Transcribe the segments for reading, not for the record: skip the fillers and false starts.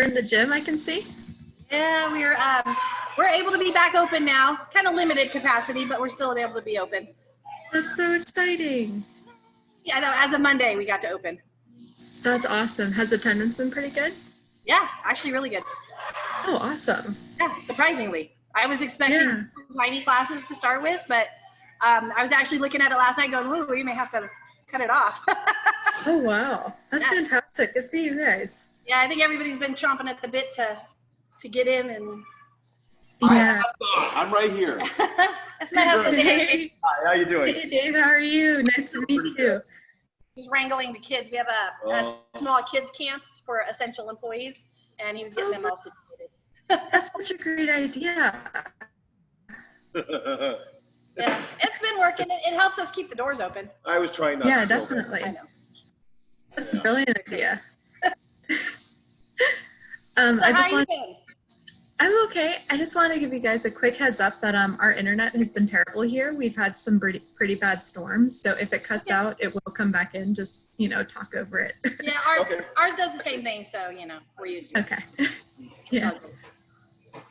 in the gym, I can see. Yeah, we're able to be back open now. Kind of limited capacity, but we're still able to be open. That's so exciting. Yeah, I know. As of Monday, we got to open. That's awesome. Has attendance been pretty good? Yeah, actually really good. Oh, awesome. Yeah, surprisingly. I was expecting tiny classes to start with, but I was actually looking at it last night going, ooh, we may have to cut it off. Oh, wow. That's fantastic. Good for you guys. Yeah, I think everybody's been chomping at the bit to get in. And yeah. I'm right here. That's my husband, Dave. Hi, how you doing? Hey, Dave, how are you? Nice to meet you. He's wrangling the kids. We have a small kids camp for essential employees, and he was getting them all situated. That's such a great idea. Yeah, it's been working. It helps us keep the doors open. I was trying not to. Yeah, definitely. I know. That's a brilliant idea. So I just how you been? I'm okay. I just want to give you guys a quick heads up that our internet has been terrible here. We've had some pretty bad storms, so if it cuts out, it will come back in. Just talk over it. Yeah, ours does the same thing, so we're used to it. Okay. Yeah.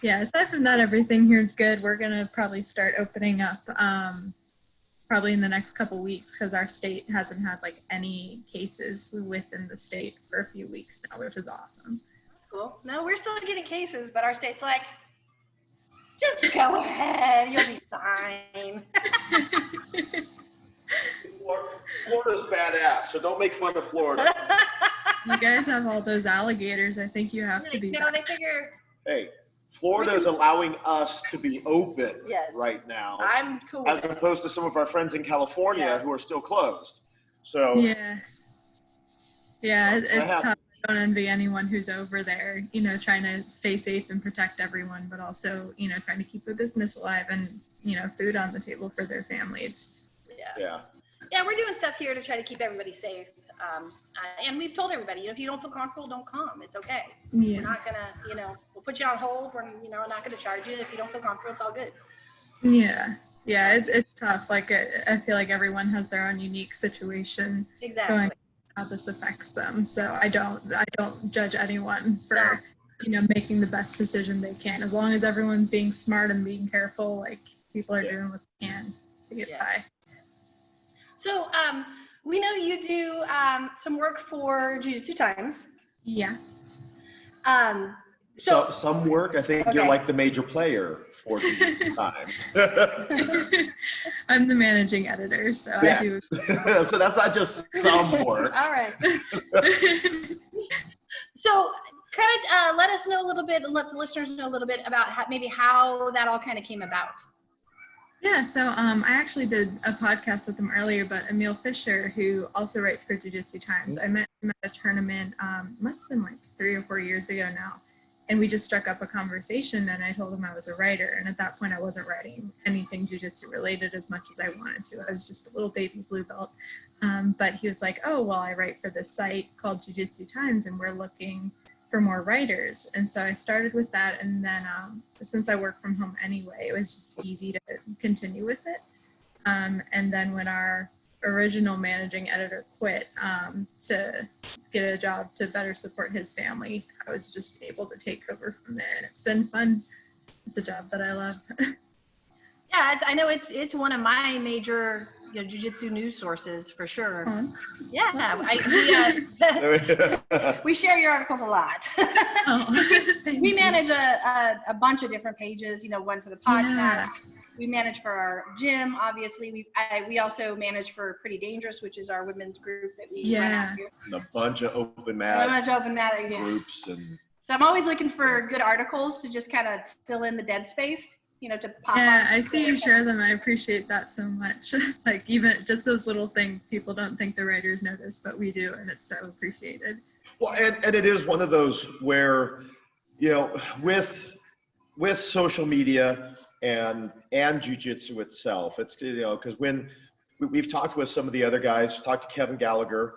Yeah. Aside from that, everything here is good. We're gonna probably start opening up probably in the next couple weeks because our state hasn't had like any cases within the state for a few weeks now, which is awesome. Cool. No, we're still getting cases, but our state's like, just go ahead, you'll be fine. Florida's badass, so don't make fun of Florida. You guys have all those alligators. I think you have to be. No, they figure. Hey, Florida is allowing us to be open right now. I'm cool. As opposed to some of our friends in California who are still closed. So. Yeah. Yeah, it's tough. I don't envy anyone who's over there, trying to stay safe and protect everyone, but also, trying to keep a business alive and, food on the table for their families. Yeah. Yeah, we're doing stuff here to try to keep everybody safe. And we've told everybody, if you don't feel comfortable, don't come. It's okay. Yeah. We're not gonna, we'll put you on hold. We're, not gonna charge you. If you don't feel comfortable, it's all good. Yeah. Yeah, it's tough. Like, I feel like everyone has their own unique situation. Exactly. How this affects them. So I don't judge anyone for, making the best decision they can. As long as everyone's being smart and being careful, like people are doing what they can to get by. So we know you do some work for Jiu-Jitsu Times. Yeah. So some work, I think you're like the major player for Jiu-Jitsu Times. I'm the managing editor, so I do. So that's not just some work. All right. So kind of let us know a little bit, and let the listeners know a little bit about how that all kind of came about. Yeah, so I actually did a podcast with him earlier, but Emil Fisher, who also writes for Jiu-Jitsu Times, I met him at a tournament, must have been like 3 or 4 years ago now. And we just struck up a conversation, and I told him I was a writer. And at that point, I wasn't writing anything jiu-jitsu related as much as I wanted to. I was just a little baby blue belt. But he was like, oh, well, I write for this site called Jiu-Jitsu Times, and we're looking for more writers. And so I started with that. And then since I work from home anyway, it was just easy to continue with it. And then when our original managing editor quit to get a job to better support his family, I was just able to take over from there, and it's been fun. It's a job that I love. Yeah, I know it's one of my major jiu-jitsu news sources for sure. Yeah, we share your articles a lot. We manage a bunch of different pages, one for the podcast. Yeah. We manage for our gym, obviously. We also manage for Pretty Dangerous, which is our women's group that we run out here. And a bunch of open mat groups. And so I'm always looking for good articles to just kind of fill in the dead space, to pop on. Yeah, I see you share them. I appreciate that so much. Like even just those little things people don't think the writers notice, but we do, and it's so appreciated. Well, and it is one of those where, with social media and jiu-jitsu itself, it's because when we've talked with some of the other guys, talked to Kevin Gallagher.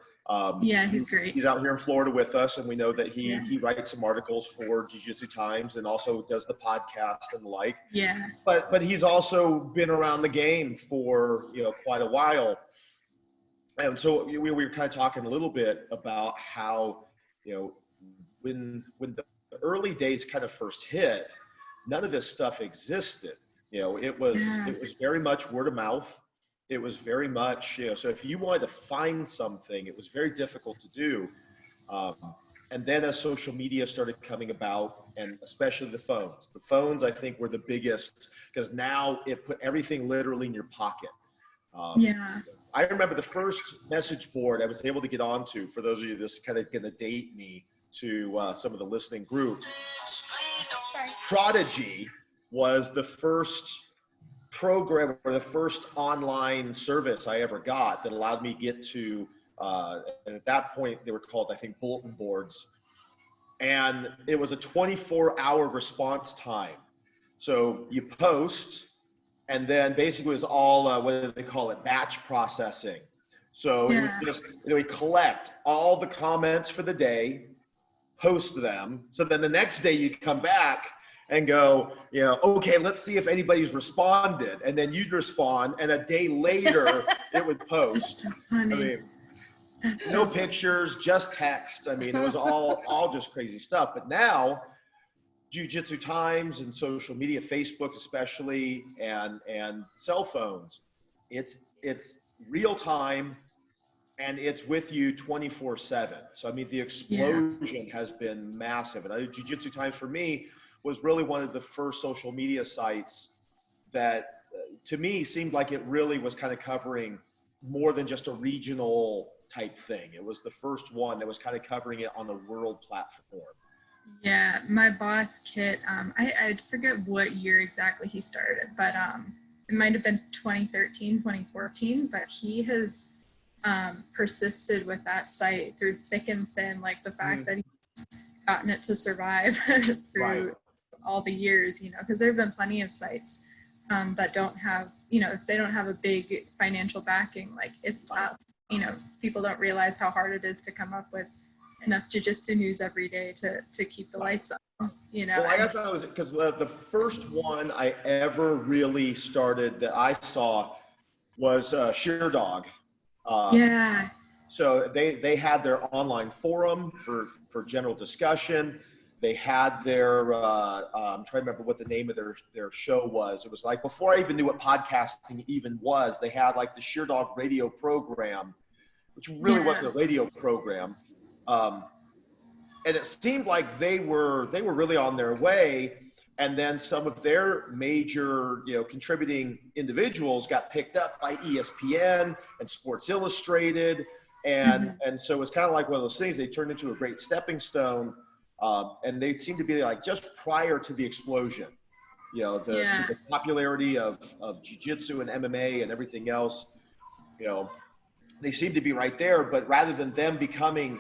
Yeah, he's great. He's out here in Florida with us, and we know that he writes some articles for Jiu-Jitsu Times and also does the podcast and the like. Yeah. But he's also been around the game for quite a while, and so we were kind of talking a little bit about how when the early days kind of first hit, none of this stuff existed. It was very much word of mouth. It was very much, so if you wanted to find something, it was very difficult to do. And then as social media started coming about, and especially the phones, I think were the biggest, because now it put everything literally in your pocket. I remember the first message board I was able to get onto, for those of you that's kind of going to date me to some of the listening group. Prodigy was the first program or the first online service I ever got that allowed me to get to, and at that point they were called, I think, bulletin boards. And it was a 24-hour response time. So you post, and then basically it was all, what do they call it, batch processing. So it was just, we collect all the comments for the day, post them. So then the next day you come back and go, okay, let's see if anybody's responded. And then you'd respond, and a day later it would post. That's so funny. I mean, no pictures, just text. I mean, it was all just crazy stuff. But now, Jiu-Jitsu Times and social media, Facebook especially, and cell phones, it's real time, and it's with you 24/7. So I mean, the explosion has been massive. And Jiu-Jitsu Times for me was really one of the first social media sites that, to me, seemed like it really was kind of covering more than just a regional type thing. It was the first one that was kind of covering it on a world platform. Yeah, my boss, Kit, I forget what year exactly he started, but it might have been 2013, 2014, but he has persisted with that site through thick and thin, like the fact that he's gotten it to survive through all the years, because there have been plenty of sites that don't have, if they don't have a big financial backing, like it's tough. People don't realize how hard it is to come up with enough jiu-jitsu news every day to keep the lights on, Well, I thought it was because the first one I ever really started that I saw was Sheer Dog. So they had their online forum for general discussion. They had their, I'm trying to remember what the name of their show was. It was like, before I even knew what podcasting even was, they had like the Sheer Dog radio program, which really wasn't a radio program. And it seemed like they were really on their way. And then some of their major, contributing individuals got picked up by ESPN and Sports Illustrated. And so it was kind of like one of those things. They turned into a great stepping stone. And they seemed to be like just prior to the explosion, to the popularity of jiu-jitsu and MMA and everything else, they seemed to be right there. But rather than them becoming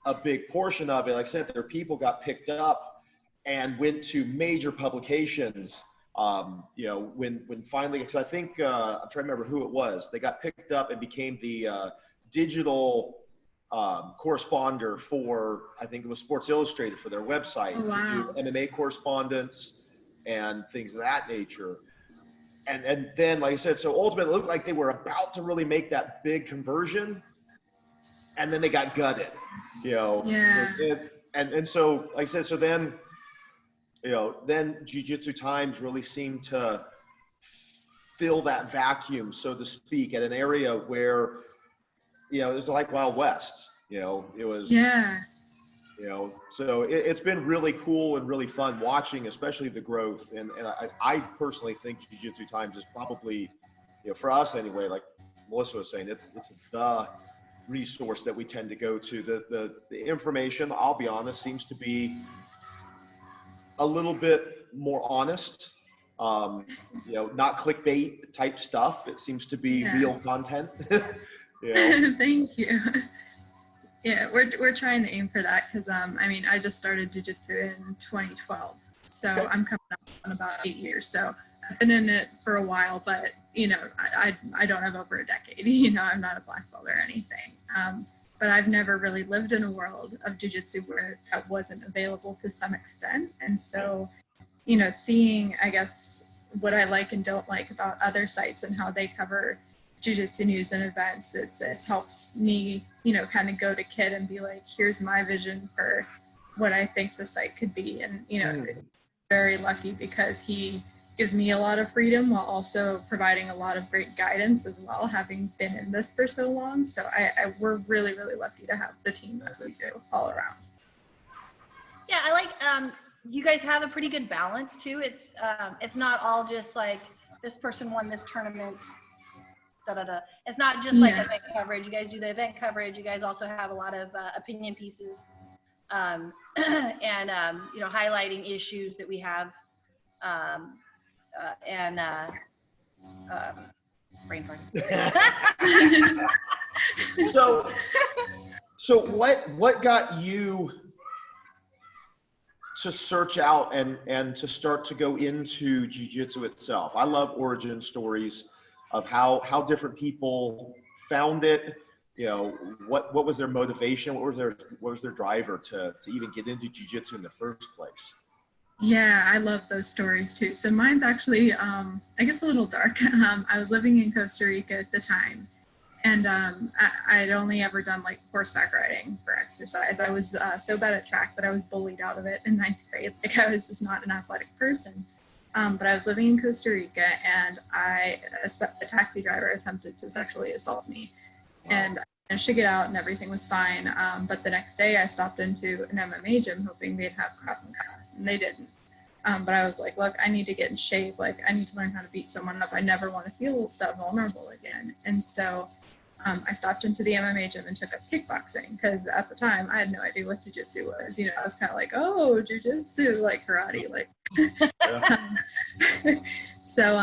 a big portion of it, like I said, their people got picked up and went to major publications, when finally, because I think, I'm trying to remember who it was, they got picked up and became the digital correspondent for, I think it was Sports Illustrated, for their website, to do MMA correspondence and things of that nature. And then, like I said, so ultimately it looked like they were about to really make that big conversion, and then they got gutted, and so, like I said, so then, then Jiu-Jitsu Times really seemed to fill that vacuum, so to speak, at an area where, it was like Wild West, it was, so it's been really cool and really fun watching, especially the growth. And I personally think Jiu-Jitsu Times is probably, for us anyway, like Melissa was saying, it's the resource that we tend to go to. The information, I'll be honest, seems to be a little bit more honest, not clickbait type stuff. It seems to be real content. Thank you. Yeah, we're trying to aim for that, because I just started jiu-jitsu in 2012, so I'm coming up on about 8 years. So I've been in it for a while, but I don't have over a decade. I'm not a black belt or anything. But I've never really lived in a world of jiu-jitsu where that wasn't available to some extent. And so, seeing, I guess, what I like and don't like about other sites and how they cover jiu-jitsu news and events, it's helped me, kind of go to Kit and be like, here's my vision for, what I think the site could be. And, very lucky because he gives me a lot of freedom while also providing a lot of great guidance as well, having been in this for so long. So we're really, really lucky to have the team that we do all around. Yeah, I like, you guys have a pretty good balance too. It's not all just like this person won this tournament, da da da. It's not just like event coverage. You guys do the event coverage. You guys also have a lot of opinion pieces, and highlighting issues that we have, brain fart. So what got you to search out and to start to go into jiu-jitsu itself? I love origin stories of how different people found it. What was their motivation? What was their driver to even get into jiu-jitsu in the first place? Yeah, I love those stories too. So mine's actually, I guess, a little dark. I was living in Costa Rica at the time, and I'd only ever done like horseback riding for exercise. I was so bad at track that I was bullied out of it in 9th grade. Like, I was just not an athletic person. But I was living in Costa Rica, and a taxi driver attempted to sexually assault me. And I managed to get out and everything was fine. But the next day I stopped into an MMA gym hoping they'd have Krav Maga, and they didn't. But I was like, look, I need to get in shape. Like, I need to learn how to beat someone up. I never want to feel that vulnerable again. And so I stopped into the MMA gym and took up kickboxing, because at the time I had no idea what jiu-jitsu was. I was kind of like, oh, jiu-jitsu, like karate, like. So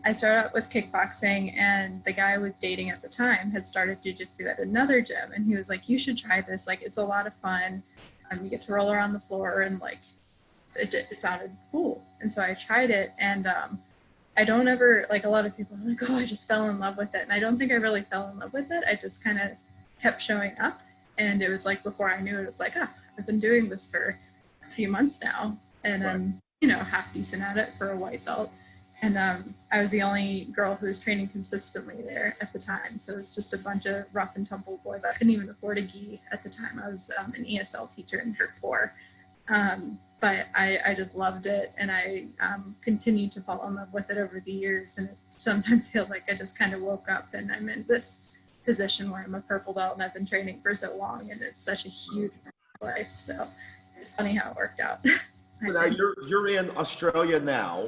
I started out with kickboxing, and the guy I was dating at the time had started jiu-jitsu at another gym, and he was like, you should try this. Like, it's a lot of fun. You get to roll around the floor, and like, it sounded cool. And so I tried it, and I don't ever, like, a lot of people are like, oh, I just fell in love with it. And I don't think I really fell in love with it. I just kind of kept showing up. And it was like, before I knew it, it's like, I've been doing this for a few months now. And I'm, half decent at it for a white belt. And I was the only girl who was training consistently there at the time. So it was just a bunch of rough and tumble boys. I couldn't even afford a gi at the time. I was an ESL teacher in Dirt 4. But I just loved it, and I continued to fall in love with it over the years. And it sometimes feels like I just kind of woke up and I'm in this position where I'm a purple belt and I've been training for so long, and it's such a huge part of my life. So it's funny how it worked out. So now you're in Australia now.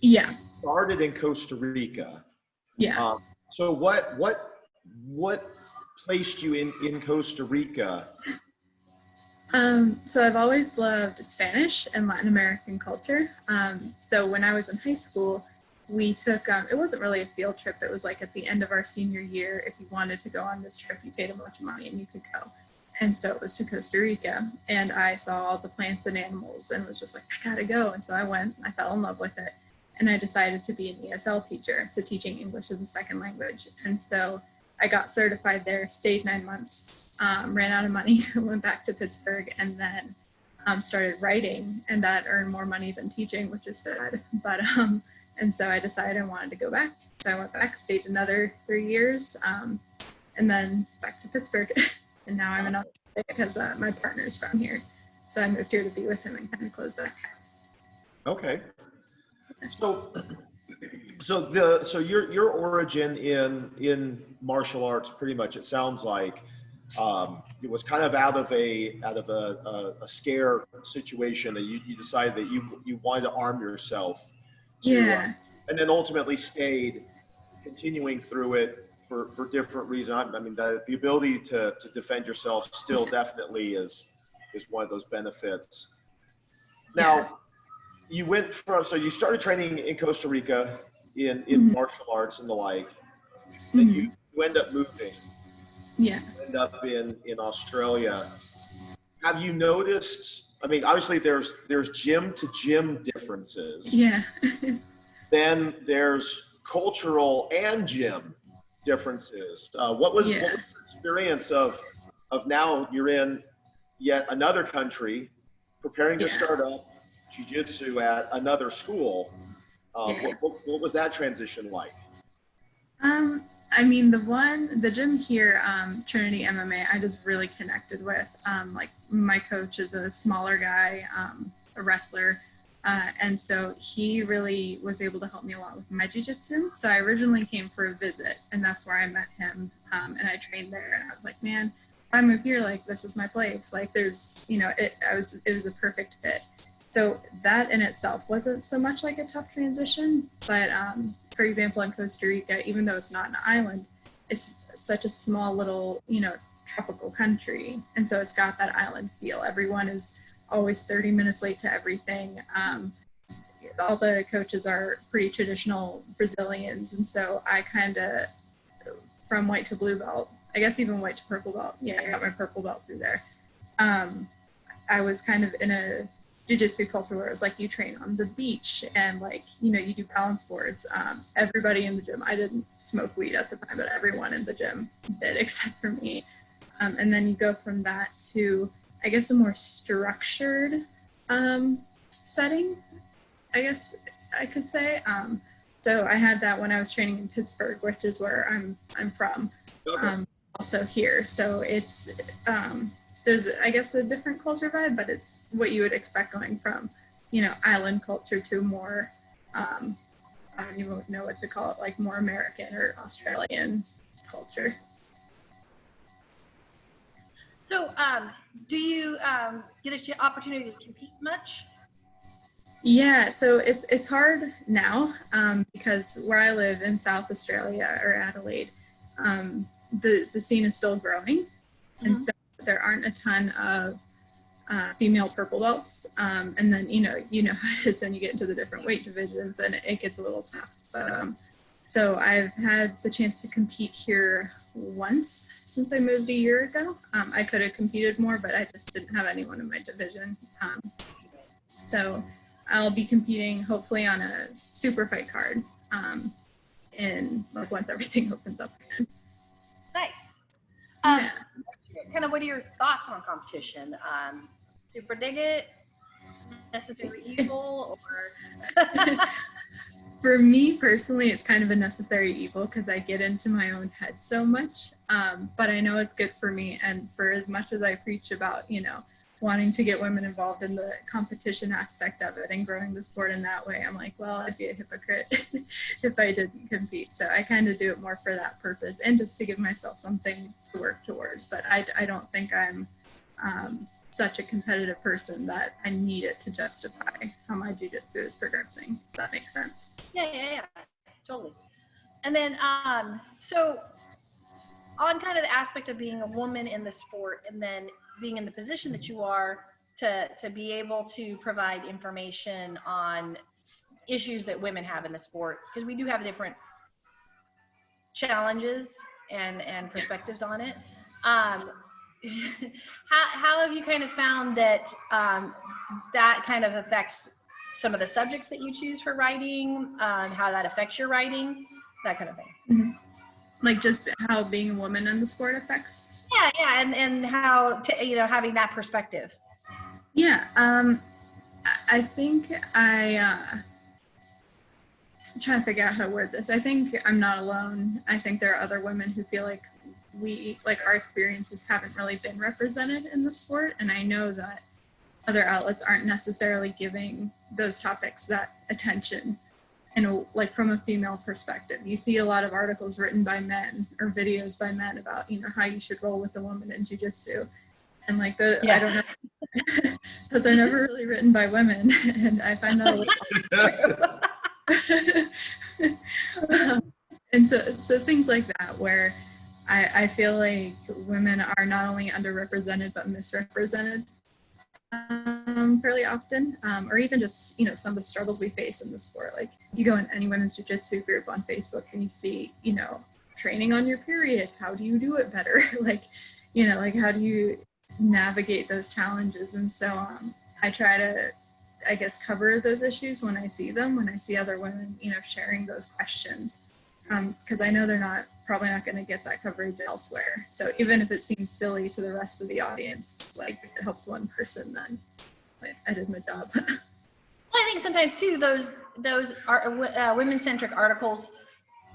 Yeah. Started in Costa Rica. Yeah. So what placed you in Costa Rica? So I've always loved Spanish and Latin American culture. So when I was in high school, we took, it wasn't really a field trip. It was like at the end of our senior year, if you wanted to go on this trip, you paid a bunch of money and you could go. And so it was to Costa Rica, and I saw all the plants and animals and was just like, I gotta go. And so I went, I fell in love with it. And I decided to be an ESL teacher, so teaching English as a second language. And so I got certified there, stayed 9 months, ran out of money, went back to Pittsburgh, and then started writing, and that earned more money than teaching, which is sad. But and so I decided I wanted to go back. So I went back, stayed another 3 years, and then back to Pittsburgh. And now I'm in Australia because my partner's from here. So I moved here to be with him and kind of close that. Okay. So your origin in martial arts, pretty much, it sounds like, it was kind of out of a scare situation that you decided that you wanted to arm yourself to, and then ultimately stayed, continuing through it for different reasons. I mean, the ability to defend yourself still definitely is one of those benefits. Now, you went from, so you started training in Costa Rica in martial arts and the like, and you end up moving. Yeah. You end up in Australia. Have you noticed, I mean, obviously there's gym to gym differences. Yeah. Then there's cultural and gym differences. What was your experience of now you're in yet another country, preparing to start up jiu-jitsu at another school? What was that transition like? I mean, the gym here, Trinity MMA, I just really connected with. Like my coach is a smaller guy, a wrestler. And so he really was able to help me a lot with my jiu-jitsu. So I originally came for a visit, and that's where I met him. And I trained there, and I was like, man, if I move here, like, this is my place. Like, there's, it was a perfect fit. So that in itself wasn't so much like a tough transition. But for example, in Costa Rica, even though it's not an island, it's such a small little, tropical country. And so it's got that island feel. Everyone is always 30 minutes late to everything. All the coaches are pretty traditional Brazilians. And so I kind of, from white to blue belt, I guess even white to purple belt. Yeah, I got my purple belt through there. I was kind of in a jiu-jitsu culture where it was like you train on the beach and like, you do balance boards. Everybody in the gym, I didn't smoke weed at the time, but everyone in the gym did except for me. And then you go from that to, I guess, a more structured setting, I guess I could say. So I had that when I was training in Pittsburgh, which is where I'm from, also here. So it's, there's, I guess, a different culture vibe, but it's what you would expect going from, island culture to more, I don't even know what to call it, like more American or Australian culture. So do you get an opportunity to compete much? Yeah, so it's hard now because where I live in South Australia or Adelaide, the scene is still growing. Mm-hmm. And so there aren't a ton of female purple belts. And then, you know how it is, then you get into the different weight divisions and it gets a little tough. But, so I've had the chance to compete here once since I moved a year ago. I could have competed more, but I just didn't have anyone in my division. So I'll be competing hopefully on a super fight card in like once everything opens up again. Nice. Yeah. Kind of what are your thoughts on competition? Super dig it? Necessary evil? Or For me personally, it's kind of a necessary evil because I get into my own head so much. But I know it's good for me. And for as much as I preach about, wanting to get women involved in the competition aspect of it and growing the sport in that way, I'm like, well, I'd be a hypocrite if I didn't compete. So I kind of do it more for that purpose and just to give myself something to work towards. But I don't think I'm such a competitive person that I need it to justify how my jiu-jitsu is progressing. If that makes sense. Yeah, totally. And then, so on kind of the aspect of being a woman in the sport and then being in the position that you are to be able to provide information on issues that women have in the sport, because we do have different challenges and perspectives on it. How have you kind of found that that kind of affects some of the subjects that you choose for writing, how that affects your writing, that kind of thing? Mm-hmm. Like just how being a woman in the sport affects? Yeah, and how having that perspective. Yeah, I think I'm trying to figure out how to word this. I think I'm not alone. I think there are other women who feel like our experiences haven't really been represented in the sport, and I know that other outlets aren't necessarily giving those topics that attention. From a female perspective, you see a lot of articles written by men or videos by men about, how you should roll with a woman in jiu-jitsu. And I don't know, because they're never really written by women. And I find that a little and so things like that, where I feel like women are not only underrepresented, but misrepresented fairly often, or even just, some of the struggles we face in the sport. Like you go in any women's jiu-jitsu group on Facebook and you see, training on your period, how do you do it better? How do you navigate those challenges? And so I try to, I guess, cover those issues when I see them, when I see other women, sharing those questions, because I know they're probably not going to get that coverage elsewhere. So even if it seems silly to the rest of the audience, if it helps one person, then I did my job. I think sometimes too, those are women-centric articles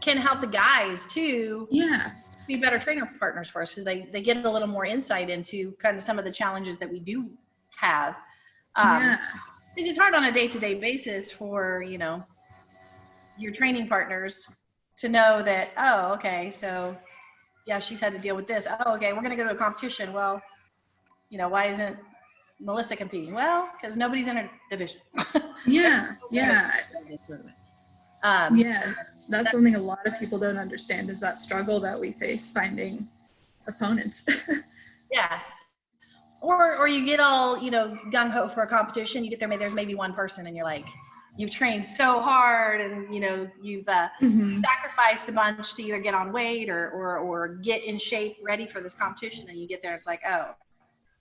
can help the guys too. Yeah. Be better trainer partners for us, so they get a little more insight into kind of some of the challenges that we do have. Yeah. Because it's hard on a day-to-day basis for, you know, your training partners to know that, oh, okay, so yeah, she's had to deal with this. Oh, okay, we're going to go to a competition. Well, you know, why isn't Melissa competing? Well, because nobody's in her division. Yeah. Yeah. Yeah. That's something a lot of people don't understand, is that struggle that we face finding opponents. Yeah. Or you get all, you know, gung-ho for a competition, you get there, there's maybe one person and you're like, you've trained so hard and, you know, you've sacrificed a bunch to either get on weight or get in shape ready for this competition, and you get there, it's like, oh,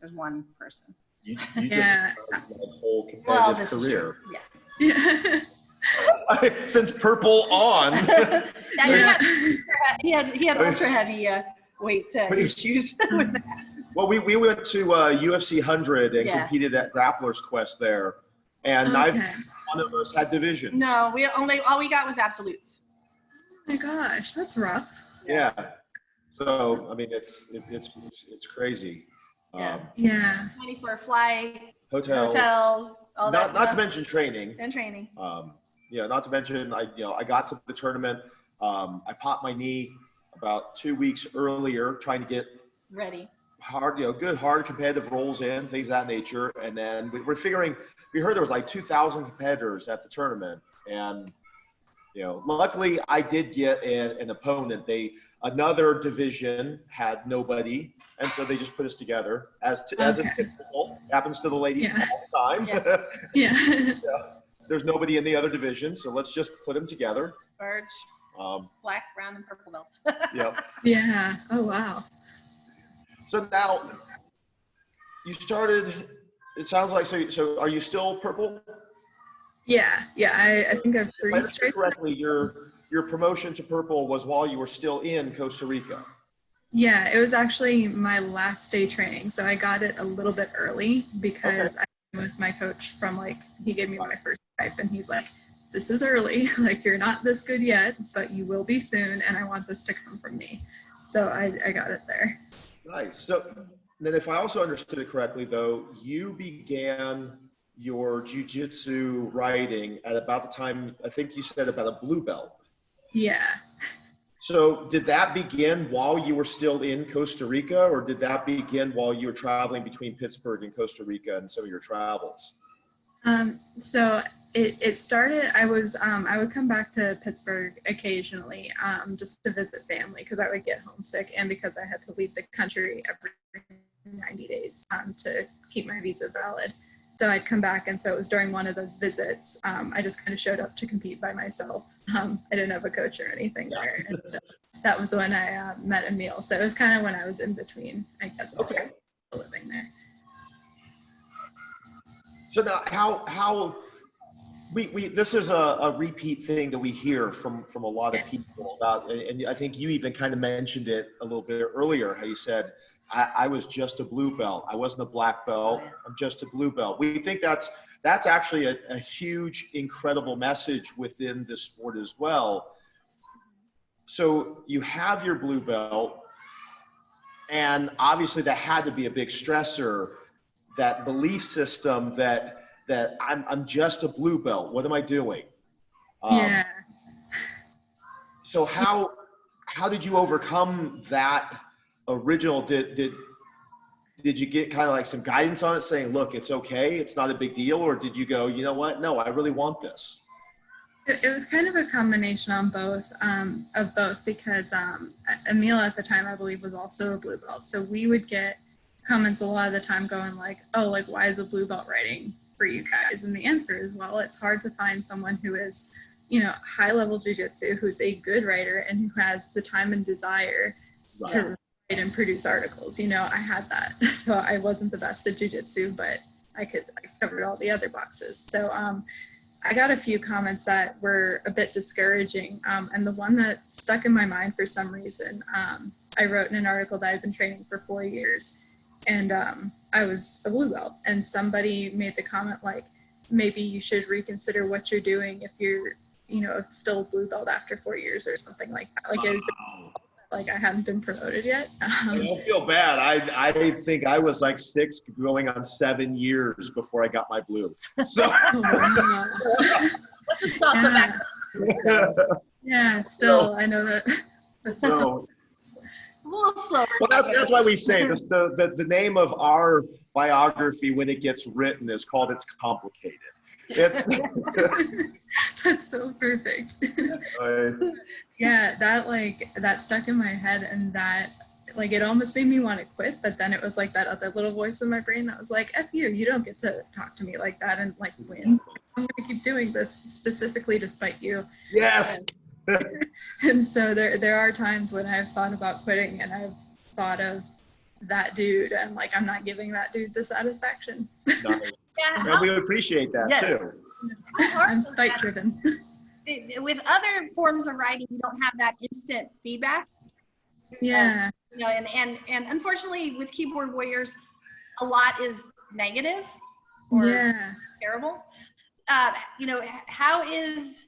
there's one person. You just my whole competitive career. Yeah. Since purple on. Yeah, he had ultra heavy weight issues with that. Well, we went to UFC 100 and competed at Grappler's Quest there, and neither one of us had divisions. No, all we got was absolutes. Oh my gosh, that's rough. Yeah. So I mean, it's crazy. Yeah. Money for a flight, hotels, all that stuff. Not to mention training. And training. Yeah, not to mention I got to the tournament. I popped my knee about 2 weeks earlier, trying to get ready. Hard, good, hard competitive rolls in, things of that nature. And then we heard there was like 2,000 competitors at the tournament. And, luckily I did get an opponent. Another division had nobody. And so they just put us together as a typical, happens to the ladies all the time. Yeah. There's nobody in the other division. So let's just put them together. Birch, black, brown, and purple belts. Yep. Yeah. Oh, wow. So now you started, it sounds like, so are you still purple? Yeah. I think I've 3 straight. Correctly, your promotion to purple was while you were still in Costa Rica. Yeah, it was actually my last day training. So I got it a little bit early because I went with my coach from he gave me my first stripe and he's like, this is early. You're not this good yet, but you will be soon. And I want this to come from me. So I got it there. Nice. So then if I also understood it correctly, though, you began your jiu-jitsu writing at about the time, I think you said about a blue belt. Yeah. So did that begin while you were still in Costa Rica, or did that begin while you were traveling between Pittsburgh and Costa Rica and some of your travels? So it started, I would come back to Pittsburgh occasionally just to visit family because I would get homesick and because I had to leave the country every 90 days to keep my visa valid. So I'd come back, and so it was during one of those visits, I just kind of showed up to compete by myself. I didn't have a coach or anything there. And so that was when I met Emil. So it was kind of when I was in between, I guess, living there. So now how we this is a repeat thing that we hear from a lot of people about, and I think you even kind of mentioned it a little bit earlier, how you said, I was just a blue belt. I wasn't a black belt. I'm just a blue belt. We think that's actually a huge, incredible message within this sport as well. So you have your blue belt, and obviously that had to be a big stressor, that belief system that I'm just a blue belt. What am I doing? Yeah. So how did you overcome that original? Did you get kind of like some guidance on it, saying, look, it's okay, it's not a big deal? Or did you go, you know what? No, I really want this. It was kind of a combination on of both because Emil at the time, I believe, was also a blue belt. So we would get comments a lot of the time going why is a blue belt writing for you guys? And the answer is, well, it's hard to find someone who is, high level jiu-jitsu, who's a good writer and who has the time and desire to write and produce articles. I had that. So I wasn't the best at jiu-jitsu, but I covered all the other boxes. So I got a few comments that were a bit discouraging. And the one that stuck in my mind for some reason, I wrote in an article that I've been training for 4 years. And I was a blue belt, and somebody made the comment maybe you should reconsider what you're doing if you're still blue belt after 4 years or something like that. Like Wow. like I hadn't been promoted yet. I don't feel bad. I think I was like 6 going on 7 years before I got my blue. So Oh, wow. Let's just toss it back. Yeah, still, I know that. so A little slower. well, that's why we say this, the name of our biography when it gets written is called It's Complicated. It's That's so perfect. Yeah, that stuck in my head, and that like it almost made me want to quit, but then it was like that other little voice in my brain that was like, F you don't get to talk to me like that and like win. I'm gonna keep doing this specifically to spite you. Yes. And so there are times when I've thought about quitting, and I've thought of that dude, and like I'm not giving that dude the satisfaction. Nice. Yeah, And we appreciate that too. I'm spite driven. With other forms of writing, you don't have that instant feedback. Yeah. And unfortunately with keyboard warriors, a lot is negative or terrible. How is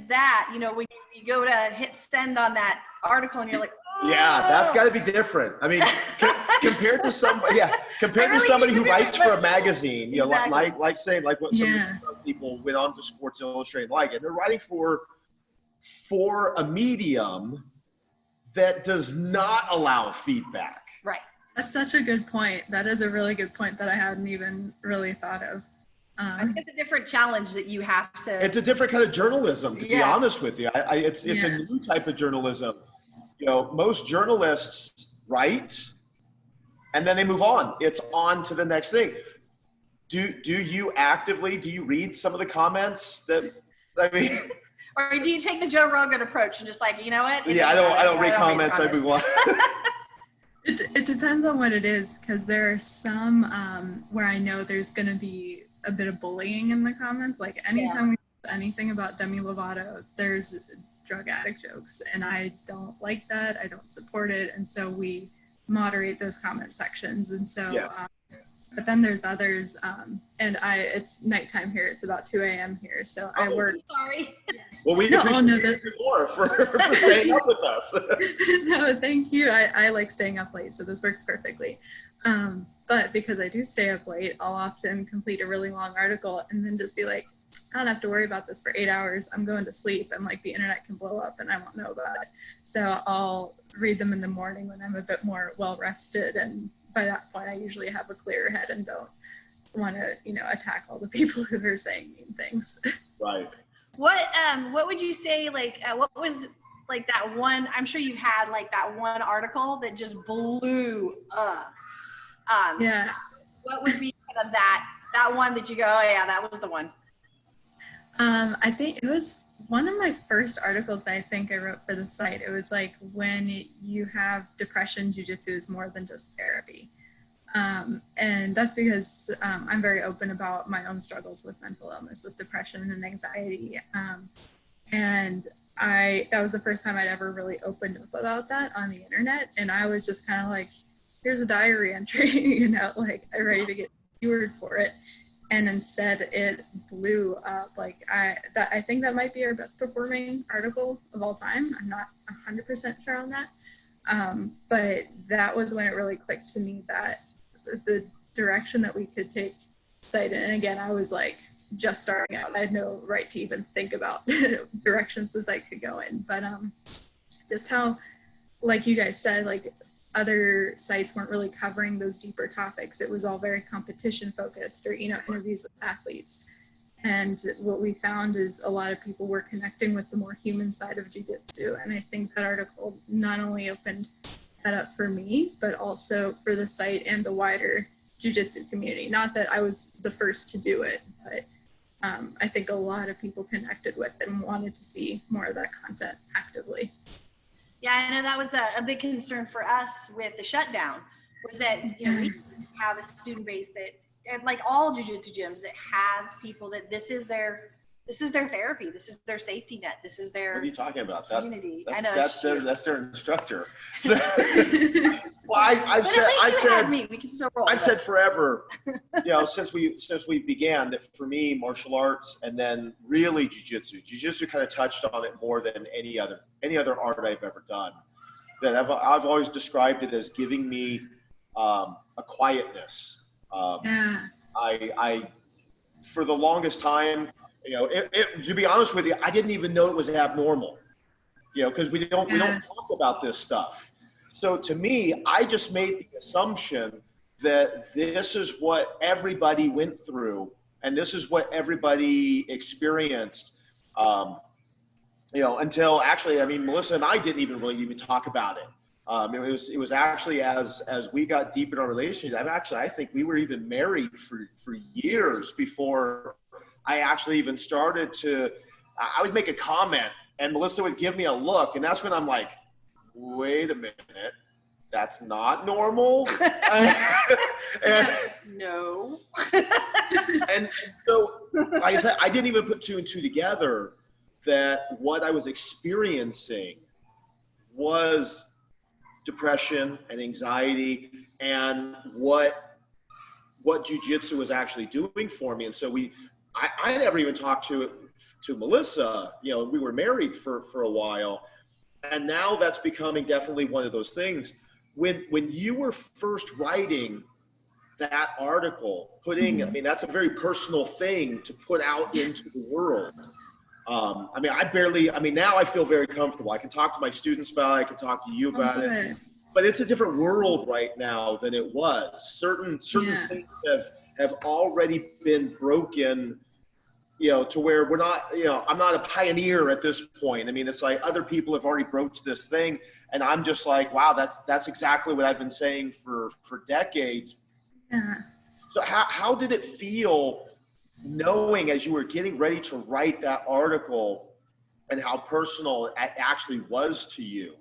that, when you go to hit send on that article and you're like, oh. Yeah, that's got to be different. I mean, compared to somebody who writes for a magazine, Exactly. like saying like what some people went on to Sports Illustrated like, and they're writing for a medium that does not allow feedback. Right. That's such a good point. That is a really good point that I hadn't even really thought of. I think it's a different challenge that you have to. It's a different kind of journalism, to be honest with you. It's a new type of journalism. Most journalists write, and then they move on. It's on to the next thing. Do you read some of the comments that, I mean? Or do you take the Joe Rogan approach and just like, you know what? Yeah, I don't read comments. I move on. It depends on what it is, because there are some where I know there's going to be a bit of bullying in the comments. Like anytime we do anything about Demi Lovato, there's drug addict jokes, and I don't like that. I don't support it, and so we moderate those comment sections. And so, but then there's others, and it's nighttime here. It's about 2 a.m. here, so I work. Sorry. Well, we appreciate you more for staying up with us. No, thank you. I like staying up late, so this works perfectly. But because I do stay up late, I'll often complete a really long article and then just be like, I don't have to worry about this for 8 hours. I'm going to sleep, and like the internet can blow up and I won't know about it. So I'll read them in the morning when I'm a bit more well rested, and by that point I usually have a clearer head and don't want to attack all the people who are saying mean things. Right. What would you say, like what was like that one, I'm sure you had like that one article that just blew up. What would be kind of that one that you go, oh yeah, that was the one? I think it was one of my first articles that I think I wrote for the site. It was like, when you have depression, jiu-jitsu is more than just therapy. And that's because I'm very open about my own struggles with mental illness, with depression and anxiety. And that was the first time I'd ever really opened up about that on the internet. And I was just kind of like, here's a diary entry, like I'm ready to get keyword for it. And instead it blew up. Like I think that might be our best performing article of all time. I'm not 100% sure on that. But that was when it really clicked to me that the direction that we could take site. And again, I was like just starting out. I had no right to even think about directions the site could go in. But just how, like you guys said, like other sites weren't really covering those deeper topics. It was all very competition focused, or interviews with athletes. And what we found is a lot of people were connecting with the more human side of jiu-jitsu. And I think that article not only opened that up for me, but also for the site and the wider jiu-jitsu community. Not that I was the first to do it, but I think a lot of people connected with it and wanted to see more of that content actively. Yeah, I know that was a big concern for us with the shutdown, was that we have a student base that, like all jiu-jitsu gyms, that have people that this is their this is their therapy. This is their safety net. This is their What are you talking about? community. That's, I know. that's their instructor. Well, I've said forever, since we began, that for me, martial arts and then really jiu-jitsu kind of touched on it more than any other art I've ever done. That I've always described it as giving me a quietness. I for the longest time, to be honest with you, I didn't even know it was abnormal, because we don't talk about this stuff. So to me, I just made the assumption that this is what everybody went through and this is what everybody experienced, until actually, Melissa and I didn't even really even talk about it. It was actually as we got deep in our relationship, I think we were even married for years before I actually even started to, I would make a comment and Melissa would give me a look, and that's when I'm like, wait a minute, that's not normal. No. And so, like I said, I didn't even put two and two together that what I was experiencing was depression and anxiety, and what jiu-jitsu was actually doing for me. And so I never even talked to Melissa. We were married for a while, and now that's becoming definitely one of those things. When you were first writing that article, that's a very personal thing to put out into the world. Now I feel very comfortable. I can talk to my students about it. I can talk to you about it. But it's a different world right now than it was. Certain things have already been broken, to where we're not, I'm not a pioneer at this point. It's like other people have already broached this thing, and I'm just like, wow, that's exactly what I've been saying for decades. Yeah. So how did it feel knowing as you were getting ready to write that article and how personal it actually was to you?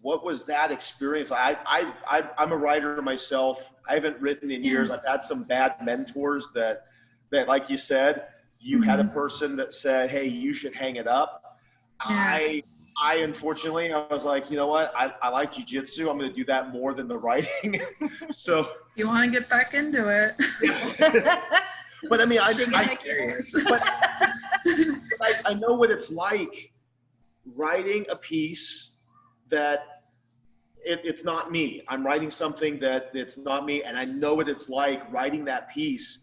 What was that experience? I'm a writer myself. I haven't written in years. I've had some bad mentors that like you said, you had a person that said, hey, you should hang it up. I unfortunately, I was like, you know what? I like jiu-jitsu. I'm going to do that more than the writing. So you want to get back into it. But I know what it's like writing a piece that it's not me. I'm writing something that it's not me. And I know what it's like writing that piece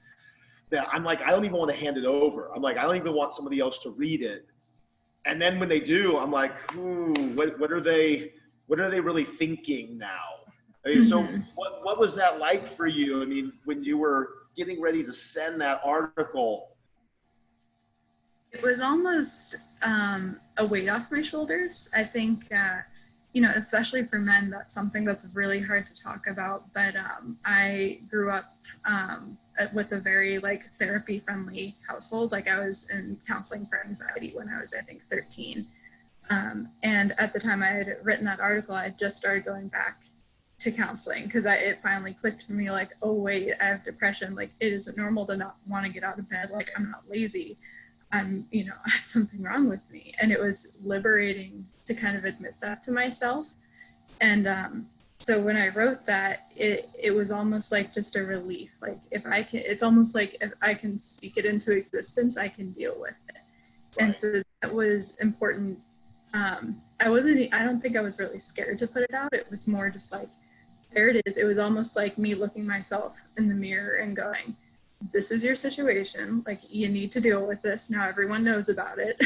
that I'm like, I don't even want to hand it over. I'm like, I don't even want somebody else to read it. And then when they do, I'm like, what are they really thinking now? So what was that like for you? When you were getting ready to send that article? It was almost a weight off my shoulders. I think, especially for men, that's something that's really hard to talk about. But I grew up with a very therapy friendly household. I was in counseling for anxiety when I was, I think, 13. And at the time I had written that article, I had just started going back to counseling because it finally clicked for me, oh wait, I have depression. It isn't normal to not want to get out of bed. I'm not lazy. I have something wrong with me. And it was liberating to kind of admit that to myself. And so when I wrote that, it was almost like just a relief. It's almost like if I can speak it into existence, I can deal with it. Right. And so that was important. I don't think I was really scared to put it out. It was more just there it is. It was almost like me looking myself in the mirror and going, this is your situation. You need to deal with this. Now everyone knows about it.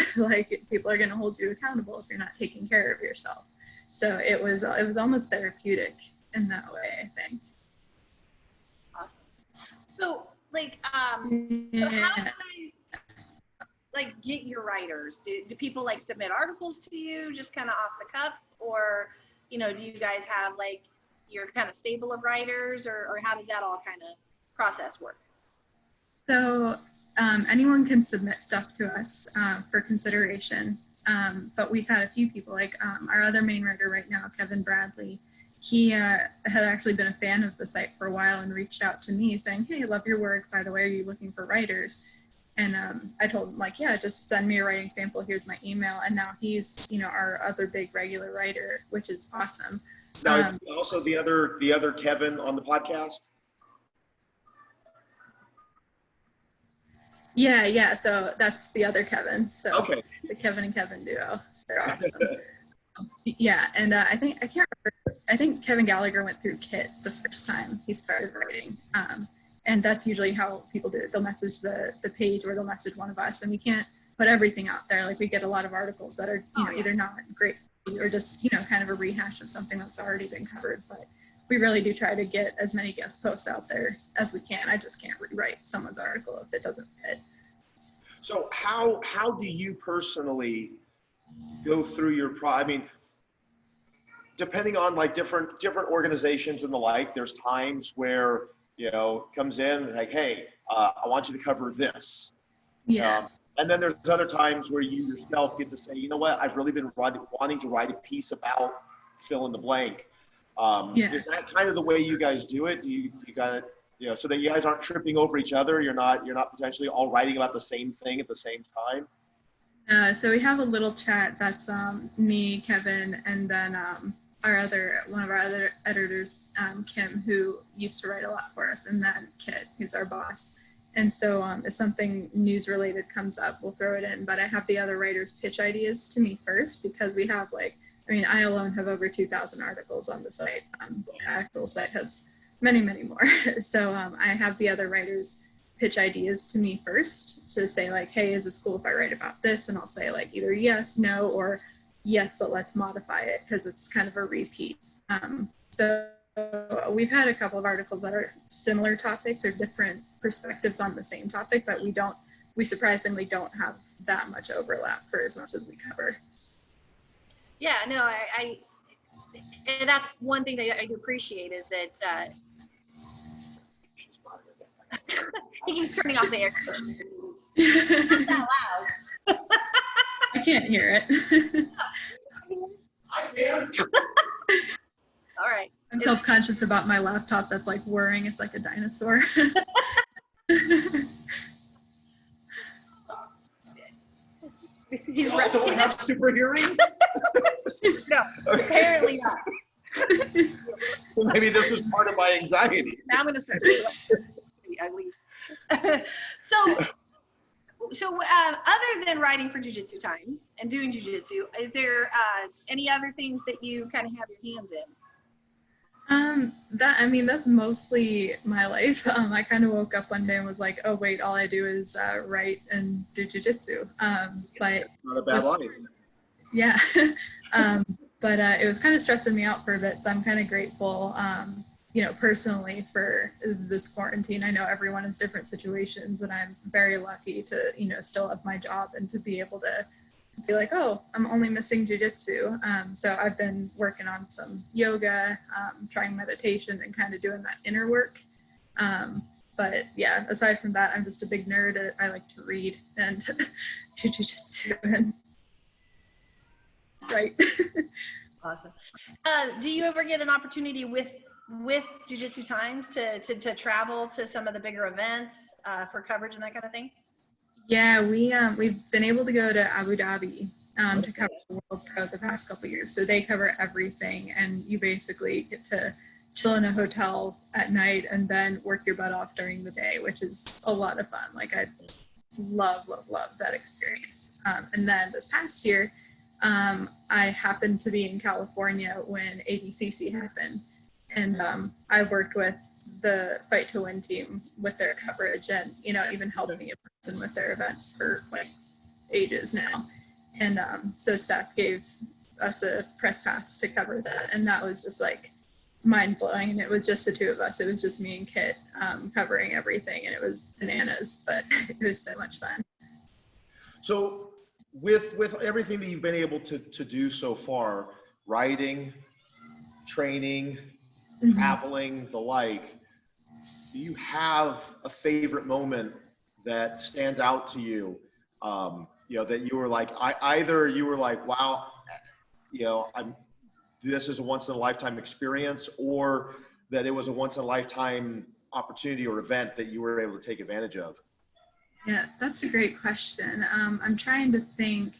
People are going to hold you accountable if you're not taking care of yourself. So it was almost therapeutic in that way, I think. Awesome. So so how do you guys get your writers? Do people submit articles to you just kind of off the cuff, or do you guys have your kind of stable of writers, or how does that all kind of process work? So anyone can submit stuff to us for consideration. But we've had a few people, our other main writer right now, Kevin Bradley. He had actually been a fan of the site for a while and reached out to me saying, hey, I love your work. By the way, are you looking for writers? And I told him like, yeah, just send me a writing sample. Here's my email. And now he's, our other big regular writer, which is awesome. Now, is also the other Kevin on the podcast? Yeah. So that's the other Kevin. So okay. The Kevin and Kevin duo. They're awesome. Yeah. And I can't remember. I think Kevin Gallagher went through Kit the first time he started writing. And that's usually how people do it. They'll message the page, or they'll message one of us, and we can't put everything out there. Like, we get a lot of articles that are, either not great or just, kind of a rehash of something that's already been covered. But we really do try to get as many guest posts out there as we can. I just can't rewrite someone's article if it doesn't fit. So how do you personally go through your depending on like different organizations and the like, there's times where, comes in like, hey, I want you to cover this. Yeah. And then there's other times where you yourself get to say, you know what, I've really been wanting to write a piece about fill in the blank. Is that kind of the way you guys do it? Do you got it, so that you guys aren't tripping over each other? You're not potentially all writing about the same thing at the same time? So we have a little chat that's me, Kevin, and then one of our other editors, Kim, who used to write a lot for us, and then Kit, who's our boss. And so if something news related comes up, we'll throw it in. But I have the other writers pitch ideas to me first, because we have I alone have over 2,000 articles on the site. The actual site has many, many more. So I have the other writers pitch ideas to me first to say like, hey, is this cool if I write about this? And I'll say like either yes, no, or yes, but let's modify it, because it's kind of a repeat. So we've had a couple of articles that are similar topics or different perspectives on the same topic, but we surprisingly don't have that much overlap for as much as we cover. Yeah, no, and that's one thing that I do appreciate is that he keeps turning off the air conditioner. It's not that loud. I can't hear it. I can. All right. I'm self-conscious about my laptop that's like whirring. It's like a dinosaur. He's right. Don't have super hearing? No, apparently not. Well, maybe this is part of my anxiety. Now I'm going to start. It's ugly. So other than writing for Jiu-Jitsu Times and doing Jiu-Jitsu, is there any other things that you kind of have your hands in? That's mostly my life. I kind of woke up one day and was like, oh wait, all I do is write and do jiu-jitsu. But not a bad life. Yeah. But it was kind of stressing me out for a bit, so I'm kind of grateful, personally for this quarantine. I know everyone has different situations, and I'm very lucky to, still have my job and to be able to be like, oh, I'm only missing jiu-jitsu. So I've been working on some yoga, trying meditation, and kind of doing that inner work. But yeah, aside from that, I'm just a big nerd. I like to read and do jiu-jitsu and write. Awesome. Do you ever get an opportunity with Jiu-Jitsu Times to travel to some of the bigger events for coverage and that kind of thing? Yeah, we've been able to go to Abu Dhabi to cover the World Pro the past couple of years. So they cover everything, and you basically get to chill in a hotel at night and then work your butt off during the day, which is a lot of fun. Like, I love that experience. And then this past year, I happened to be in California when ADCC happened, and I worked with the Fight to Win team with their coverage, and even helped me in person with their events for like ages now. And so Seth gave us a press pass to cover that, and that was just like mind-blowing. And it was just the two of us. It was just me and Kit covering everything, and it was bananas, but it was so much fun. So with everything that you've been able to do so far, writing, training, traveling, the like, do you have a favorite moment that stands out to you? That you were like, either you were like, wow, this is a once in a lifetime experience, or that it was a once in a lifetime opportunity or event that you were able to take advantage of? Yeah, that's a great question. I'm trying to think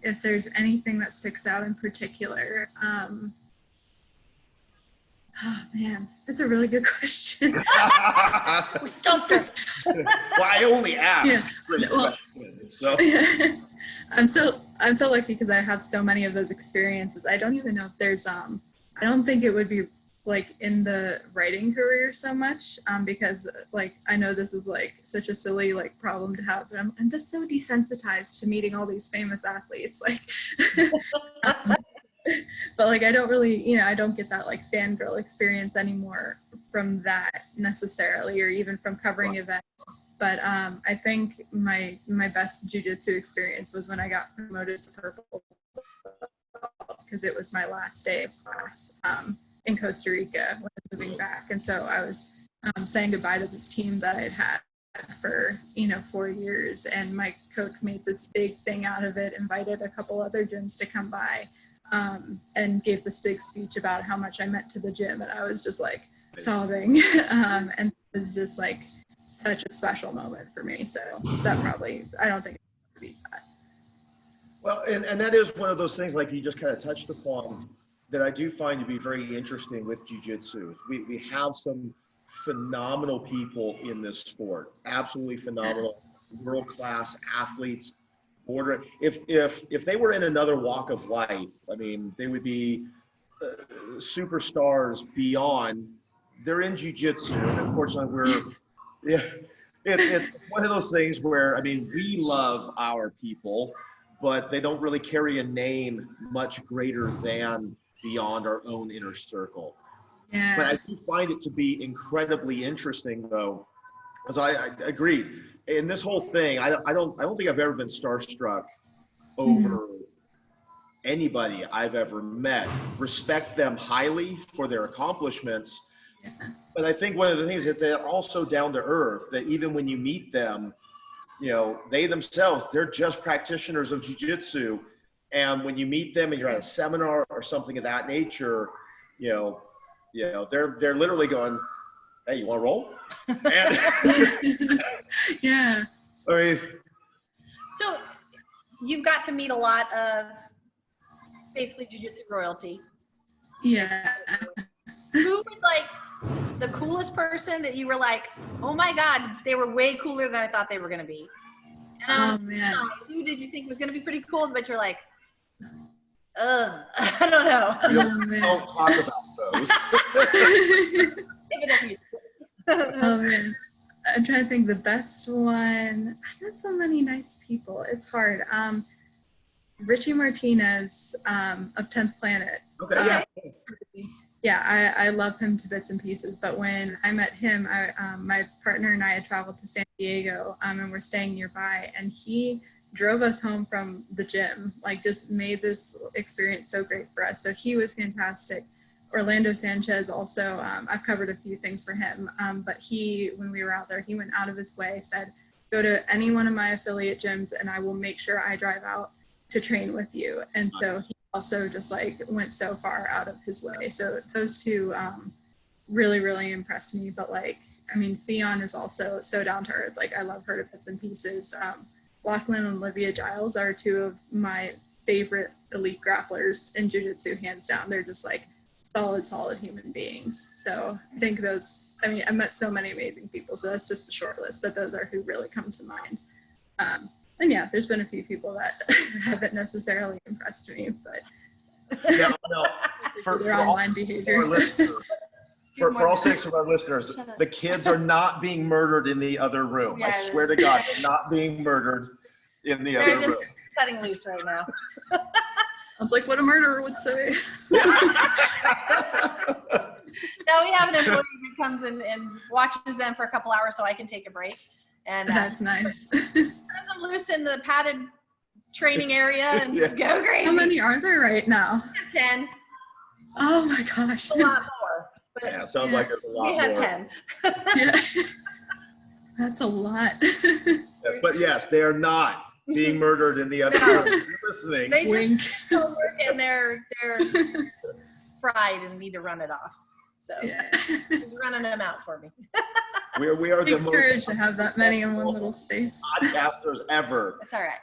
if there's anything that sticks out in particular. Oh man, that's a really good question. We stumped her. Well, I only asked great questions, so. I'm so lucky because I have so many of those experiences. I don't even know if there's I don't think it would be like in the writing career so much because like I know this is like such a silly like problem to have, but I'm just so desensitized to meeting all these famous athletes like but like I don't really, you know, I don't get that like fangirl experience anymore from that necessarily, or even from covering events. But I think my best jiu-jitsu experience was when I got promoted to purple because it was my last day of class in Costa Rica when I was moving back, and so I was saying goodbye to this team that I had had for 4 years, and my coach made this big thing out of it, invited a couple other gyms to come by and gave this big speech about how much I meant to the gym, and I was just like sobbing and it was just like such a special moment for me. So that probably, I don't think it would be that. Well, and that is one of those things like you just kind of touched upon that I do find to be very interesting with jiu-jitsu. We have some phenomenal people in this sport, absolutely phenomenal, world-class athletes. If they were in another walk of life, I mean, they would be superstars beyond. They're in jiu-jitsu, and unfortunately, it's one of those things where, I mean, we love our people, but they don't really carry a name much greater than beyond our own inner circle. Yeah. But I do find it to be incredibly interesting, though, as I agree. In this whole thing, I don't think I've ever been starstruck over anybody I've ever met. Respect them highly for their accomplishments. Yeah. But I think one of the things that they're also down to earth, that even when you meet them, they themselves, they're just practitioners of jiu-jitsu. And when you meet them and you're at a seminar or something of that nature, they're literally going, "Hey, you want to roll?" And, yeah. I mean, so you've got to meet a lot of basically jiu-jitsu royalty. Yeah. Who was like the coolest person that you were like, oh my God, they were way cooler than I thought they were going to be? And man. Who did you think was going to be pretty cool? But you're like, I don't know. Don't talk about those. Oh man, I'm trying to think the best one. I've met so many nice people. It's hard. Richie Martinez of 10th Planet. Okay. Yeah, I love him to bits and pieces. But when I met him, my partner and I had traveled to San Diego and we're staying nearby, and he drove us home from the gym, like just made this experience so great for us. So he was fantastic. Orlando Sanchez also, I've covered a few things for him, but when we were out there, he went out of his way, said, go to any one of my affiliate gyms and I will make sure I drive out to train with you. And so he also just like went so far out of his way. So those two really, really impressed me. But like, I mean, Fionn is also so down to earth. Like I love her to bits and pieces. Lachlan and Olivia Giles are two of my favorite elite grapplers in jiu-jitsu, hands down. They're just like solid human beings. So I think those, I mean, I met so many amazing people, so that's just a short list, but those are who really come to mind. And yeah, there's been a few people that haven't necessarily impressed me, but no, for their online behavior. For all 6 of our listeners, the kids are not being murdered in the other room. I swear to God, they're not being murdered in the other room. They're just cutting loose right now. Sounds like what a murderer would say. No, we have an employee who comes and watches them for a couple hours so I can take a break. And that's nice. Turns them loose in the padded training area and just go crazy. How many are there right now? We have 10. Oh my gosh. A lot more. But yeah, it sounds like there's a lot more. We had 10. Yeah. That's a lot. But yes, they are not being murdered in the other room. You're listening. They just go work and they're fried and need to run it off. So he's running them out for me. We are the Takes most courage to have that many in one little space. podcasters ever. That's all right.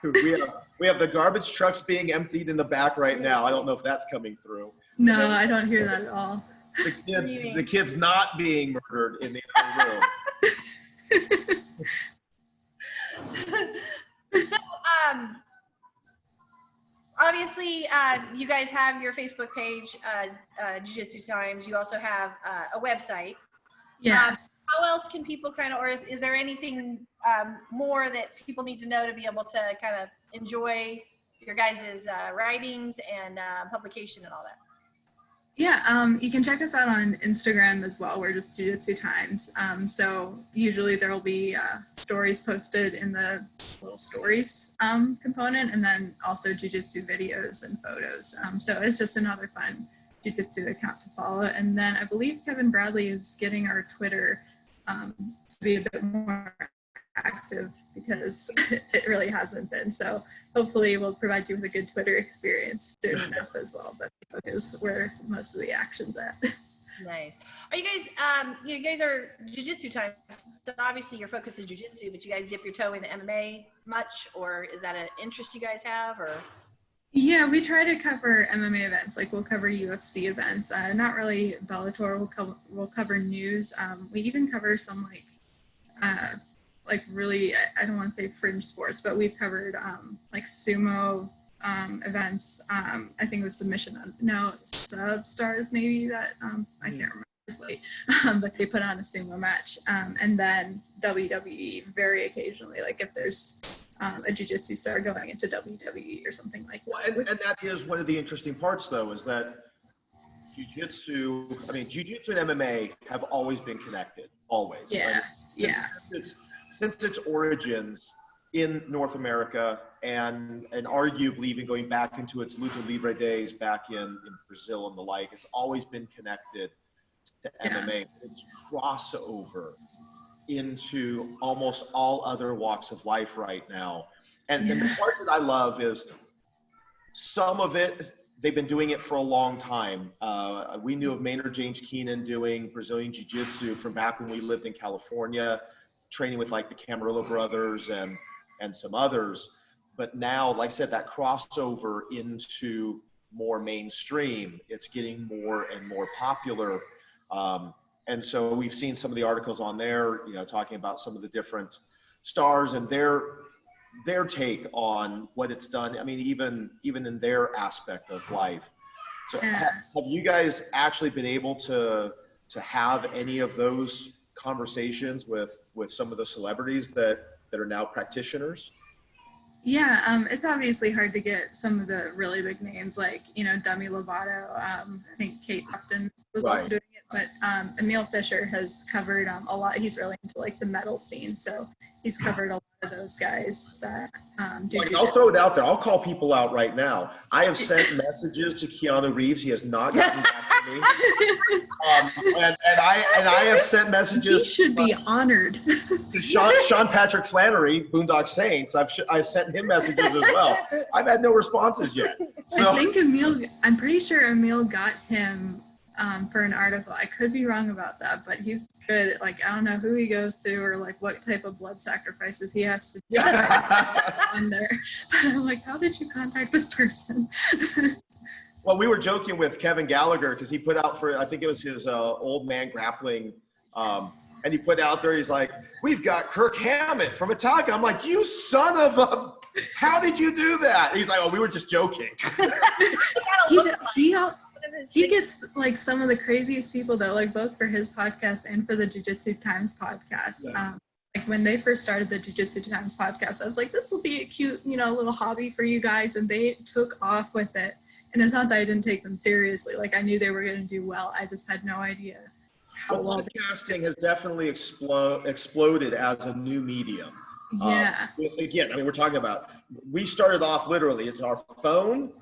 We have the garbage trucks being emptied in the back right now. I don't know if that's coming through. No, I don't hear that at all. The kids not being murdered in the other room. So, obviously, you guys have your Facebook page, Jiu-Jitsu Times. You also have a website. Yeah. How else can people kind of, or is there anything more that people need to know to be able to kind of enjoy your guys' writings and publication and all that? Yeah, you can check us out on Instagram as well. We're just Jiu-Jitsu Times. So usually there will be stories posted in the little stories component, and then also Jiu-Jitsu videos and photos. So it's just another fun Jiu-Jitsu account to follow. And then I believe Kevin Bradley is getting our Twitter to be a bit more active because it really hasn't been. So hopefully we'll provide you with a good Twitter experience soon enough as well. But Facebook is where most of the action's at. Nice. Are you guys, you guys are Jiu-Jitsu Times. So obviously your focus is Jiu-Jitsu, but you guys dip your toe into MMA much, or is that an interest you guys have, or? Yeah, we try to cover MMA events. Like we'll cover UFC events. Not really Bellator. We'll cover news. We even cover some like really, I don't want to say fringe sports, but we've covered like sumo events. I think it was Substars maybe that I can't remember exactly, but they put on a sumo match. And then WWE very occasionally, like if there's a jiu-jitsu star going into WWE or something like that. And that is one of the interesting parts though, is that jiu-jitsu and MMA have always been connected, always. Yeah, yeah. Since its origins in North America and arguably even going back into its lucha libre days back in Brazil and the like, it's always been connected to MMA. It's crossover into almost all other walks of life right now. And the part that I love is some of it, they've been doing it for a long time. We knew of Maynard James Keenan doing Brazilian Jiu-Jitsu from back when we lived in California, training with like the Camarillo brothers and some others. But now, like I said, that crossover into more mainstream, it's getting more and more popular. And so we've seen some of the articles on there, talking about some of the different stars and their take on what it's done. I mean, even in their aspect of life. So have you guys actually been able to have any of those conversations with some of the celebrities that are now practitioners? Yeah, it's obviously hard to get some of the really big names like, Demi Lovato. I think Kate Upton was also doing it, but Emil Fisher has covered a lot. He's really into like the metal scene, so he's covered a lot of those guys that do. I'll throw it out there. I'll call people out right now. I have sent messages to Keanu Reeves. He has not gotten back to me. And I have sent messages. He should be honored. To Sean Patrick Flannery, Boondock Saints. I've sent him messages as well. I've had no responses yet. So. I think I'm pretty sure Emil got him for an article. I could be wrong about that, but he's good. Like, I don't know who he goes to or like what type of blood sacrifices he has to do on there. But I'm like, how did you contact this person? Well, we were joking with Kevin Gallagher because he put out I think it was his old man grappling, and he put out there, he's like, we've got Kirk Hammett from Metallica. I'm like, you son of a, how did you do that? He's like, oh, we were just joking. He gets like some of the craziest people though, like both for his podcast and for the Jiu-Jitsu Times podcast. Yeah. Like when they first started the Jiu-Jitsu Times podcast, I was like, this will be a cute, little hobby for you guys. And they took off with it. And it's not that I didn't take them seriously. Like I knew they were going to do well. I just had no idea how well. Podcasting has definitely exploded as a new medium. Yeah. Again, I mean, we're talking about, we started off literally, it's our phone,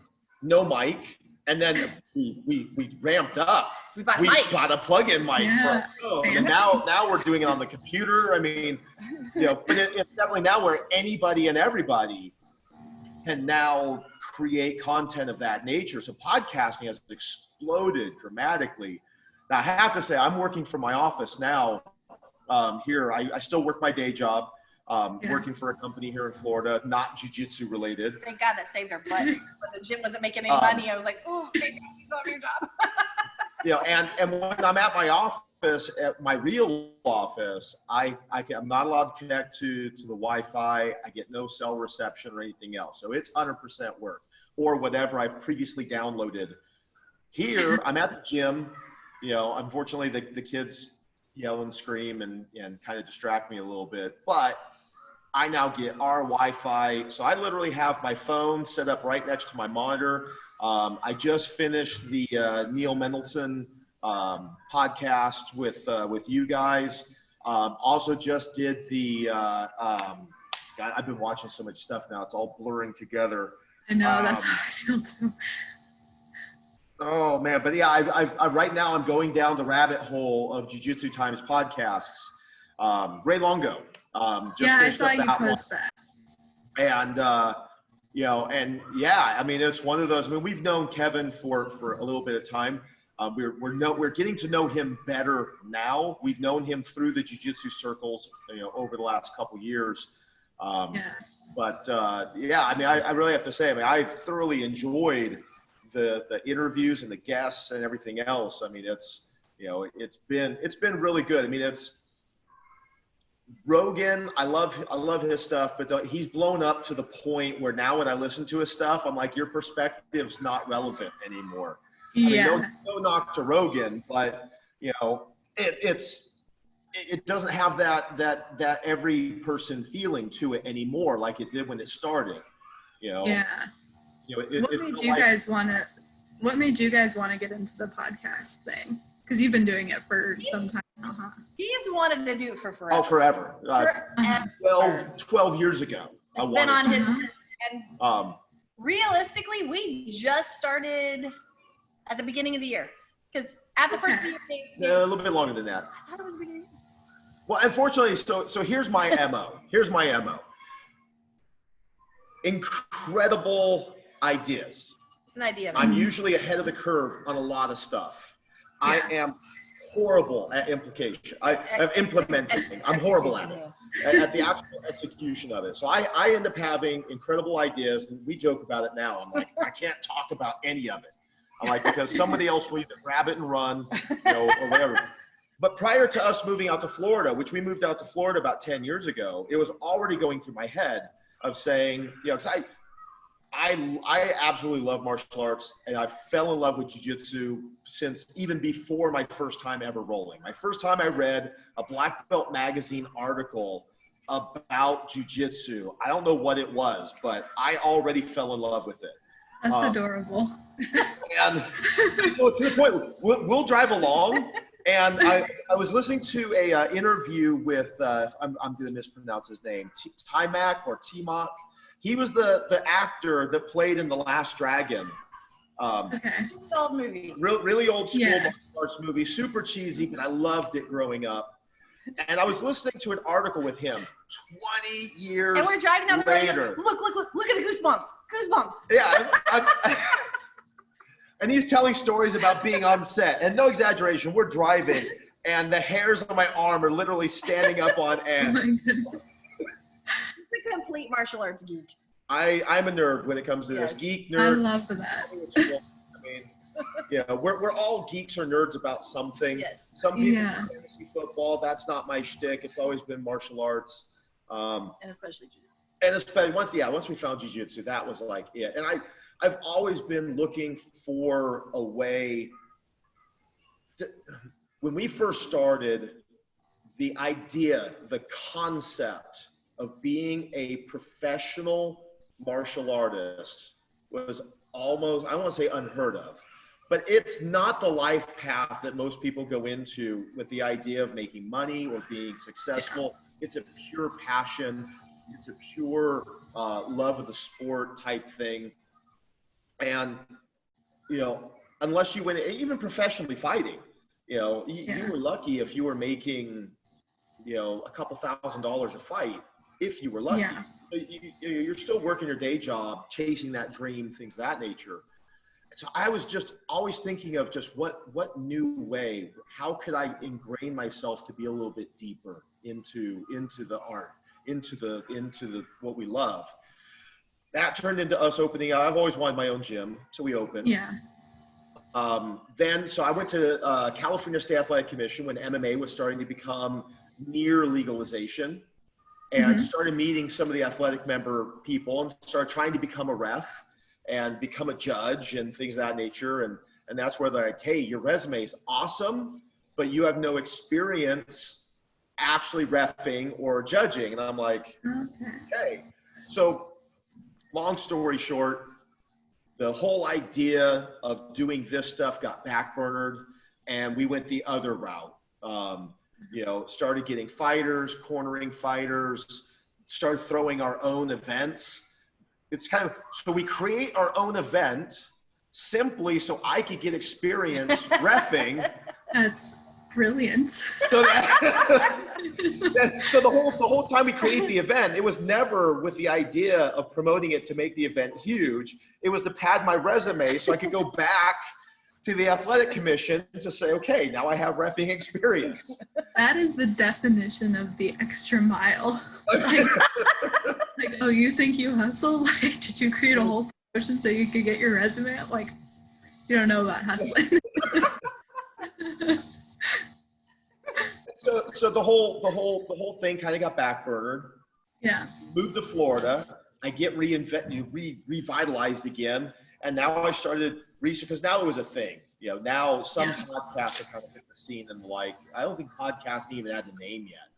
no mic. And then we ramped up. We got a plug-in mic for our phone. And now we're doing it on the computer. I mean, but it's definitely now where anybody and everybody can now create content of that nature. So podcasting has exploded dramatically. Now I have to say, I'm working from my office now, here. I still work my day job, working for a company here in Florida, not jiu-jitsu related. Thank God that saved our butt. But the gym wasn't making any money. I was like, oh, thank God you still have your job. And when I'm at my office, at my real office, I'm not allowed to connect to the Wi-Fi. I get no cell reception or anything else. So it's 100% work or whatever I've previously downloaded. Here, I'm at the gym. Unfortunately, the kids yell and scream and kind of distract me a little bit. But I now get our Wi-Fi. So I literally have my phone set up right next to my monitor. I just finished the Neil Mendelsohn podcast with you guys. Also just did the, God, I've been watching so much stuff now. It's all blurring together. I know, that's how I feel too. Oh man, but yeah, I right now I'm going down the rabbit hole of Jiu-Jitsu Times podcasts. Ray Longo. I saw you post that. And and yeah, I mean it's one of those. I mean we've known Kevin for a little bit of time. We're getting to know him better now. We've known him through the Jiu-Jitsu circles, over the last couple years. But yeah, I mean I really have to say, I mean I thoroughly enjoyed the interviews and the guests and everything else. I mean, it's been really good. I mean, it's Rogan. I love his stuff, but he's blown up to the point where now when I listen to his stuff, I'm like, your perspective's not relevant anymore. Yeah. I mean, no knock to Rogan, but it doesn't have that every person feeling to it anymore like it did when it started. Yeah. What made you guys want to get into the podcast thing? Because you've been doing it for some time now, huh? He's wanted to do it for forever. Oh, forever. 12 years ago. It's been on his and realistically, we just started at the beginning of the year. Because at the first of the year, a little bit longer than that. I thought it was the beginning. Well, unfortunately, so here's my MO. Incredible ideas. It's an idea. I'm usually ahead of the curve on a lot of stuff. Yeah. I am horrible at implementing. I'm horrible at it, at the actual execution of it. So I end up having incredible ideas, and we joke about it now. I'm like, I can't talk about any of it. I'm like, because somebody else will either grab it and run, or whatever. But prior to us moving out to Florida, which we moved out to Florida about 10 years ago, it was already going through my head of saying, because I absolutely love martial arts, and I fell in love with jiu-jitsu since even before my first time ever rolling. My first time I read a Black Belt magazine article about jiu-jitsu. I don't know what it was, but I already fell in love with it. That's adorable. And to the point, we'll drive along, and I was listening to a interview with, I'm going to mispronounce his name, Timac or T-Mock. He was the actor that played in The Last Dragon. Old movie. Really old school martial arts movie, super cheesy, but I loved it growing up. And I was listening to an article with him 20 years later. And we're driving down the road. Look at the goosebumps. Yeah. And he's telling stories about being on set. And no exaggeration, we're driving, and the hairs on my arm are literally standing up on end. Oh my goodness. He's a complete martial arts geek. I'm a nerd when it comes to this. Geek, nerd. I love that. I mean, we're all geeks or nerds about something. Yes. Some people fantasy football. That's not my shtick. It's always been martial arts. And especially jiu-jitsu. And especially once we found jiu-jitsu, that was like it. And I've always been looking for a way when we first started, the idea, the concept of being a professional martial artist was almost, I want to say unheard of, but it's not the life path that most people go into with the idea of making money or being successful. It's a pure passion. It's a pure love of the sport type thing. And, unless you went, even professionally fighting, you were lucky if you were making, a couple $1,000s a fight, if you were lucky. Yeah. You're still working your day job, chasing that dream, things of that nature. so I was just always thinking of just what new way, how could I ingrain myself to be a little bit deeper into the art, into the what we love. That turned into us opening. I've always wanted my own gym, so we opened. Yeah. Then, so I went to California State Athletic Commission when MMA was starting to become near legalization, and started meeting some of the athletic member people and started trying to become a ref and become a judge and things of that nature. And that's where they're like, hey, your resume is awesome, but you have no experience actually reffing or judging. And I'm like, okay. So long story short, the whole idea of doing this stuff got backburnered, and we went the other route. You know, started getting fighters, cornering fighters, started throwing our own events. It's kind of, so we create our own event simply so I could get experience reffing. That's brilliant. So, so the whole time we created the event, it was never with the idea of promoting it to make the event huge. It was to pad my resume so I could go back to the athletic commission to say, okay, now I have reffing experience. That is the definition of the extra mile. Like, oh, you think you hustle? Like, did you create a whole promotion so you could get your resume up? Like, you don't know about hustling. So the whole thing kind of got backburnered. Yeah. Moved to Florida. I get revitalized again, and now I started research because now it was a thing. You know, now some podcasts have kind of hit the scene, and like I don't think podcasting even had a name yet.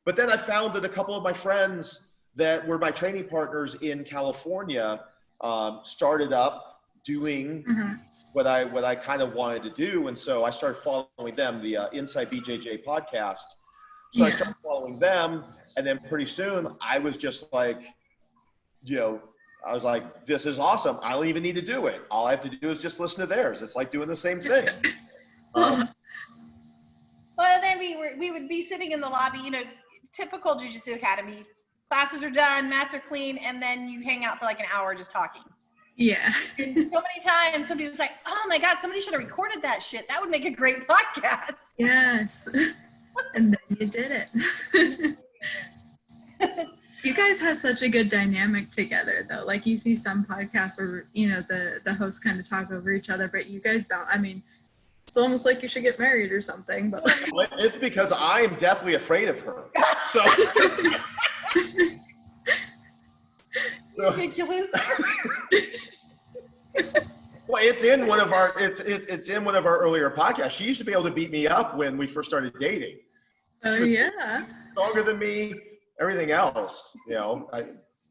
But then I found that a couple of my friends that were my training partners in California started up doing what I kind of wanted to do, and so I started following them, the Inside BJJ podcast. So I started following them, and then pretty soon I was just like, you know, I was like, this is awesome. I don't even need to do it. All I have to do is just listen to theirs. It's like doing the same thing. Well, then we would be sitting in the lobby, you know, typical Jiu-Jitsu Academy. Classes are done, mats are clean, and then you hang out for like an hour just talking. Yeah. And so many times somebody was like, oh my God, somebody should have recorded that shit. That would make a great podcast. Yes. And then you did it. You guys have such a good dynamic together, though. Like, you see some podcasts where, you know, the hosts kind of talk over each other, but you guys don't. I mean, it's almost like you should get married or something. But it's because I am deathly afraid of her. So ridiculous. Well, it's in one of our it's in one of our earlier podcasts. She used to be able to beat me up when we first started dating. Oh yeah. Stronger than me, everything else. You know,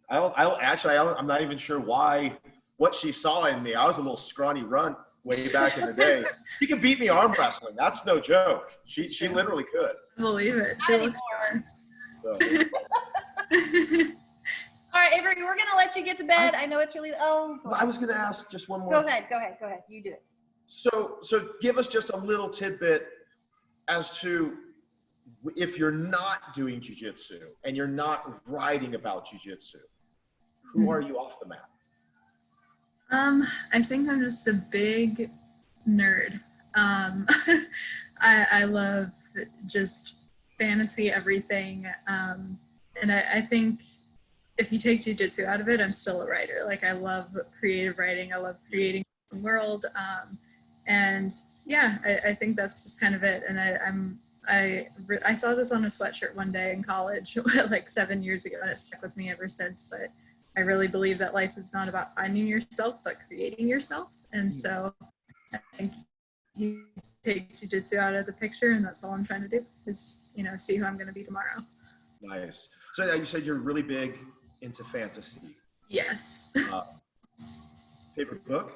I'm not even sure what she saw in me. I was a little scrawny runt way back in the day. She could beat me arm wrestling. That's no joke. She literally could. I believe it. She looks fun. So. All right, Avery, we're going to let you get to bed. I know it's really, I was going to ask just one more. Go ahead. You do it. So give us just a little tidbit as to if you're not doing jiu-jitsu and you're not writing about jiu-jitsu, who are you off the map? I think I'm just a big nerd. I love just fantasy everything. And I think if you take jiu-jitsu out of it, I'm still a writer. Like, I love creative writing. I love creating the world. And yeah, I think that's just kind of it. And I saw this on a sweatshirt one day in college, like 7 years ago, and it stuck with me ever since. But I really believe that life is not about finding yourself, but creating yourself. And so I think you take jiu-jitsu out of the picture, and that's all I'm trying to do is, you know, see who I'm going to be tomorrow. Nice. So you said you're really big into fantasy. Yes. Favorite book?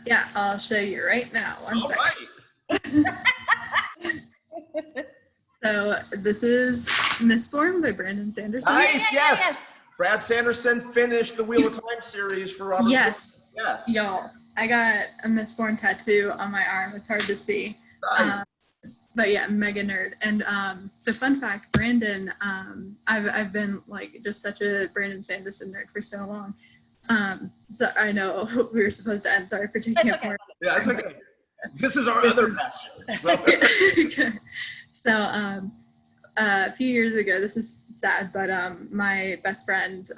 Yeah, I'll show you right now. One second. Right. So this is Mistborn by Brandon Sanderson. Nice, yes. Brad Sanderson finished the Wheel of Time series for Robert. Yes. Yes. Y'all, I got a Mistborn tattoo on my arm. It's hard to see. Nice. But yeah, mega nerd. And so fun fact, Brandon, I've been like just such a Brandon Sanderson nerd for so long. So I know we were supposed to end. Sorry for taking up more. Yeah, that's okay. This is our other passion. So a few years ago, this is sad, but my best friend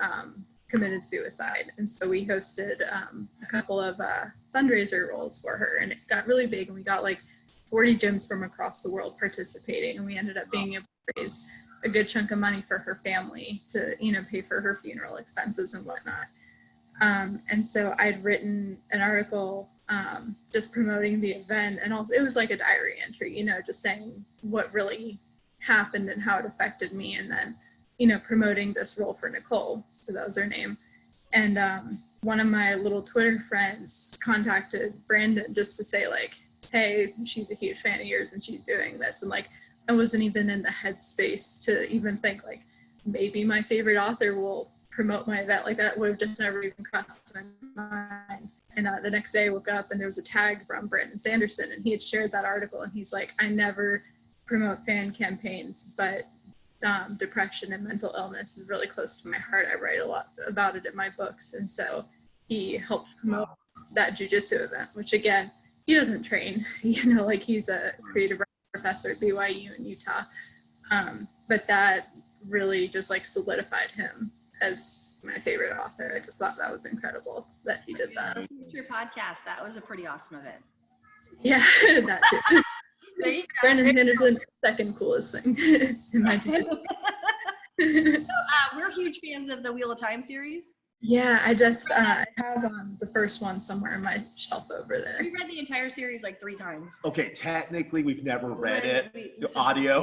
committed suicide, and so we hosted a couple of fundraiser roles for her, and it got really big, and we got like 40 gyms from across the world participating, and we ended up being able to raise a good chunk of money for her family to, you know, pay for her funeral expenses and whatnot. And so I'd written an article just promoting the event, and also it was like a diary entry, you know, just saying what really happened and how it affected me, and then, you know, promoting this role for Nicole, because that was her name. And one of my little Twitter friends contacted Brandon just to say like, hey, she's a huge fan of yours and she's doing this. And like, I wasn't even in the headspace to even think like, maybe my favorite author will promote my event. Like that would have just never even crossed my mind. And the next day I woke up and there was a tag from Brandon Sanderson, and he had shared that article, and he's like, I never promote fan campaigns, but depression and mental illness is really close to my heart. I write a lot about it in my books. And so he helped promote that jiu-jitsu event, which again, he doesn't train, you know, like he's a creative writing professor at BYU in Utah. But that really just like solidified him as my favorite author. I just thought that was incredible that he did that. Future podcast, that was a pretty awesome event. Yeah, that too. Brandon Sanderson, second coolest thing in my jiu-jitsu. We're huge fans of the Wheel of Time series. Yeah, I just I have the first one somewhere in my shelf over there. We read the entire series like 3 times. Okay, technically we've never read it. The audio.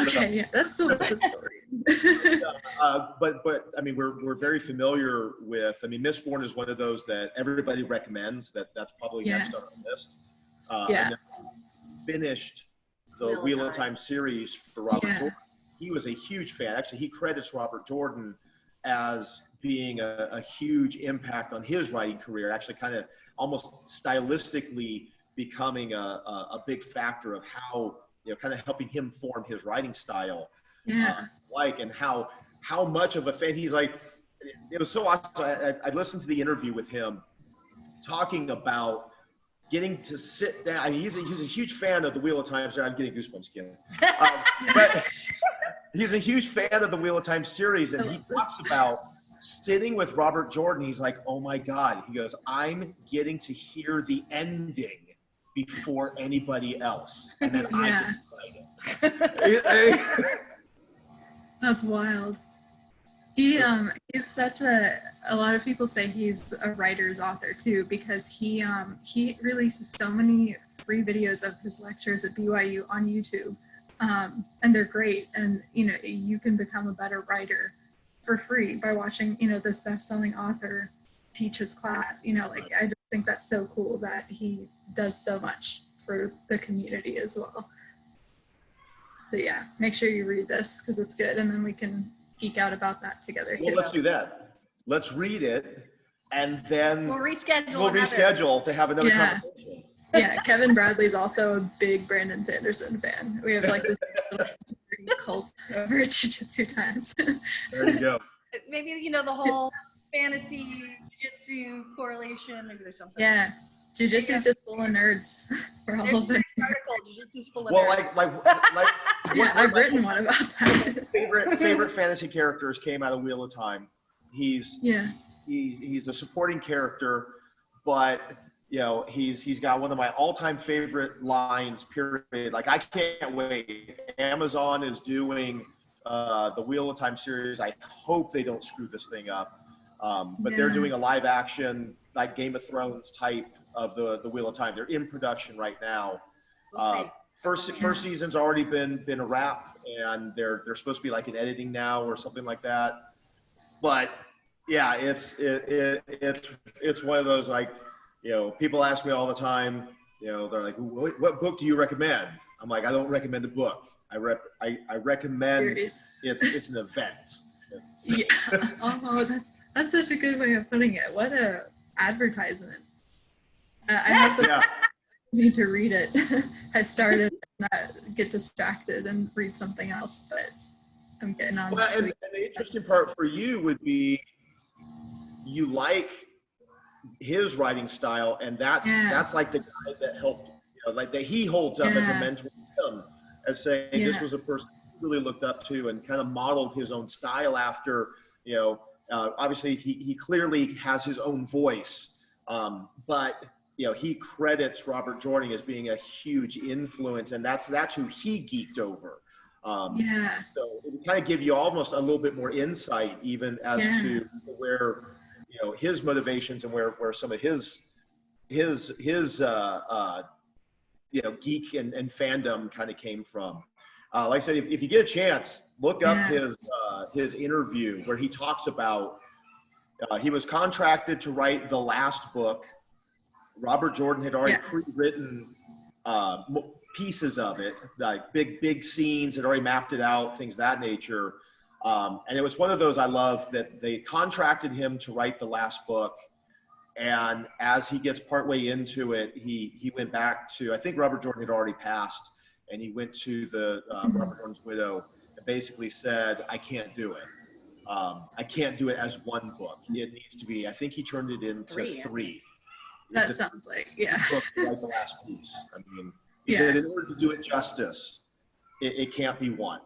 Okay, yeah, that's still a good story. But I mean, we're very familiar with. I mean, Mistborn is one of those that everybody recommends. That's probably next on our list. Yeah. And finished the Wheel of Time series for Robert Jordan. He was a huge fan. Actually, he credits Robert Jordan as being a huge impact on his writing career, actually kind of almost stylistically becoming a big factor of how, you know, kind of helping him form his writing style. Yeah. And how much of a fan he's like. It was so awesome. I listened to the interview with him talking about getting to sit down. I mean, he's a huge fan of the Wheel of Time. Sorry, I'm getting goosebumps again. But he's a huge fan of the Wheel of Time series, and he talks about sitting with Robert Jordan. He's like, oh my God. He goes, I'm getting to hear the ending before anybody else. And then I can write it. That's wild. He's such a lot of people say he's a writer's author too, because he releases so many free videos of his lectures at BYU on YouTube, and they're great. And you know, you can become a better writer for free by watching, you know, this best-selling author teach his class. You know, like I just think that's so cool that he does so much for the community as well. So yeah, make sure you read this because it's good, and then we can geek out about that together. Well, let's do that. Let's read it, and then we'll reschedule to have another conversation. Yeah, Kevin Bradley's also a big Brandon Sanderson fan. We have like this cult over at Jiu-Jitsu Times. There you go. Maybe, you know, the whole fantasy jiu-jitsu correlation. Maybe there's something. Yeah, jiu-jitsu is just full of nerds. We're all of them. Jiu-jitsu's full of nerds. Yeah, I've written one about that. favorite fantasy characters came out of Wheel of Time. He's a supporting character, but you know, he's got one of my all-time favorite lines, period. Like, I can't wait. Amazon is doing the Wheel of Time series. I hope they don't screw this thing up. But they're doing a live action, like Game of Thrones type of the Wheel of Time. They're in production right now. First season's already been a wrap, and they're supposed to be like in editing now or something like that. But yeah, it's one of those, like, you know, people ask me all the time, you know, they're like, what book do you recommend? I'm like, I don't recommend a book. I recommend it's an event. Yeah. Oh, that's such a good way of putting it. What a advertisement. I hope that need to read it. I started and not get distracted and read something else, but I'm getting on. Well, and the interesting part for you would be you like his writing style, and that's like the guy that helped, like that he holds up as a mentor to him, as saying this was a person he really looked up to and kind of modeled his own style after. Obviously he clearly has his own voice, but he credits Robert Jordan as being a huge influence, and that's who he geeked over. So it would kind of give you almost a little bit more insight even as to where his motivations and where some of his geek and fandom kind of came from. Like I said, if you get a chance, look up his interview where he talks about he was contracted to write the last book. Robert Jordan had already pre-written pieces of it, like big scenes, had already mapped it out, things of that nature. And it was one of those I love that they contracted him to write the last book. And as he gets partway into it, he went back to, I think Robert Jordan had already passed, and he went to the Robert Jordan's widow and basically said, I can't do it. I can't do it as one book. It needs to be, I think he turned it into three. That sounds like, book to write the last piece. I mean, he said in order to do it justice, it can't be one.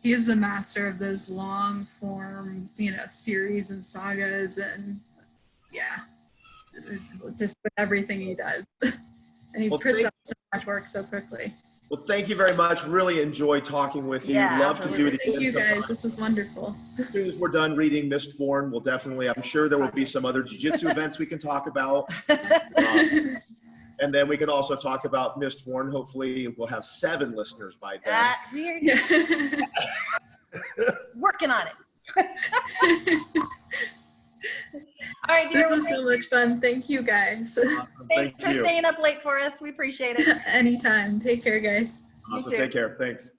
He is the master of those long form, series and sagas, and just with everything he does. And he puts out so much work so quickly. Well, thank you very much. Really enjoyed talking with you. Love to do it again. Thank you guys. This was wonderful. As soon as we're done reading Mistborn, we'll definitely, I'm sure there will be some other jiu-jitsu events we can talk about. And then we can also talk about Mistborn. Hopefully we'll have 7 listeners by then. We're working on it. All right, dear. This was so much fun. Thank you, guys. Awesome. Thanks for staying up late for us. We appreciate it. Anytime. Take care, guys. Awesome. Take care. Thanks.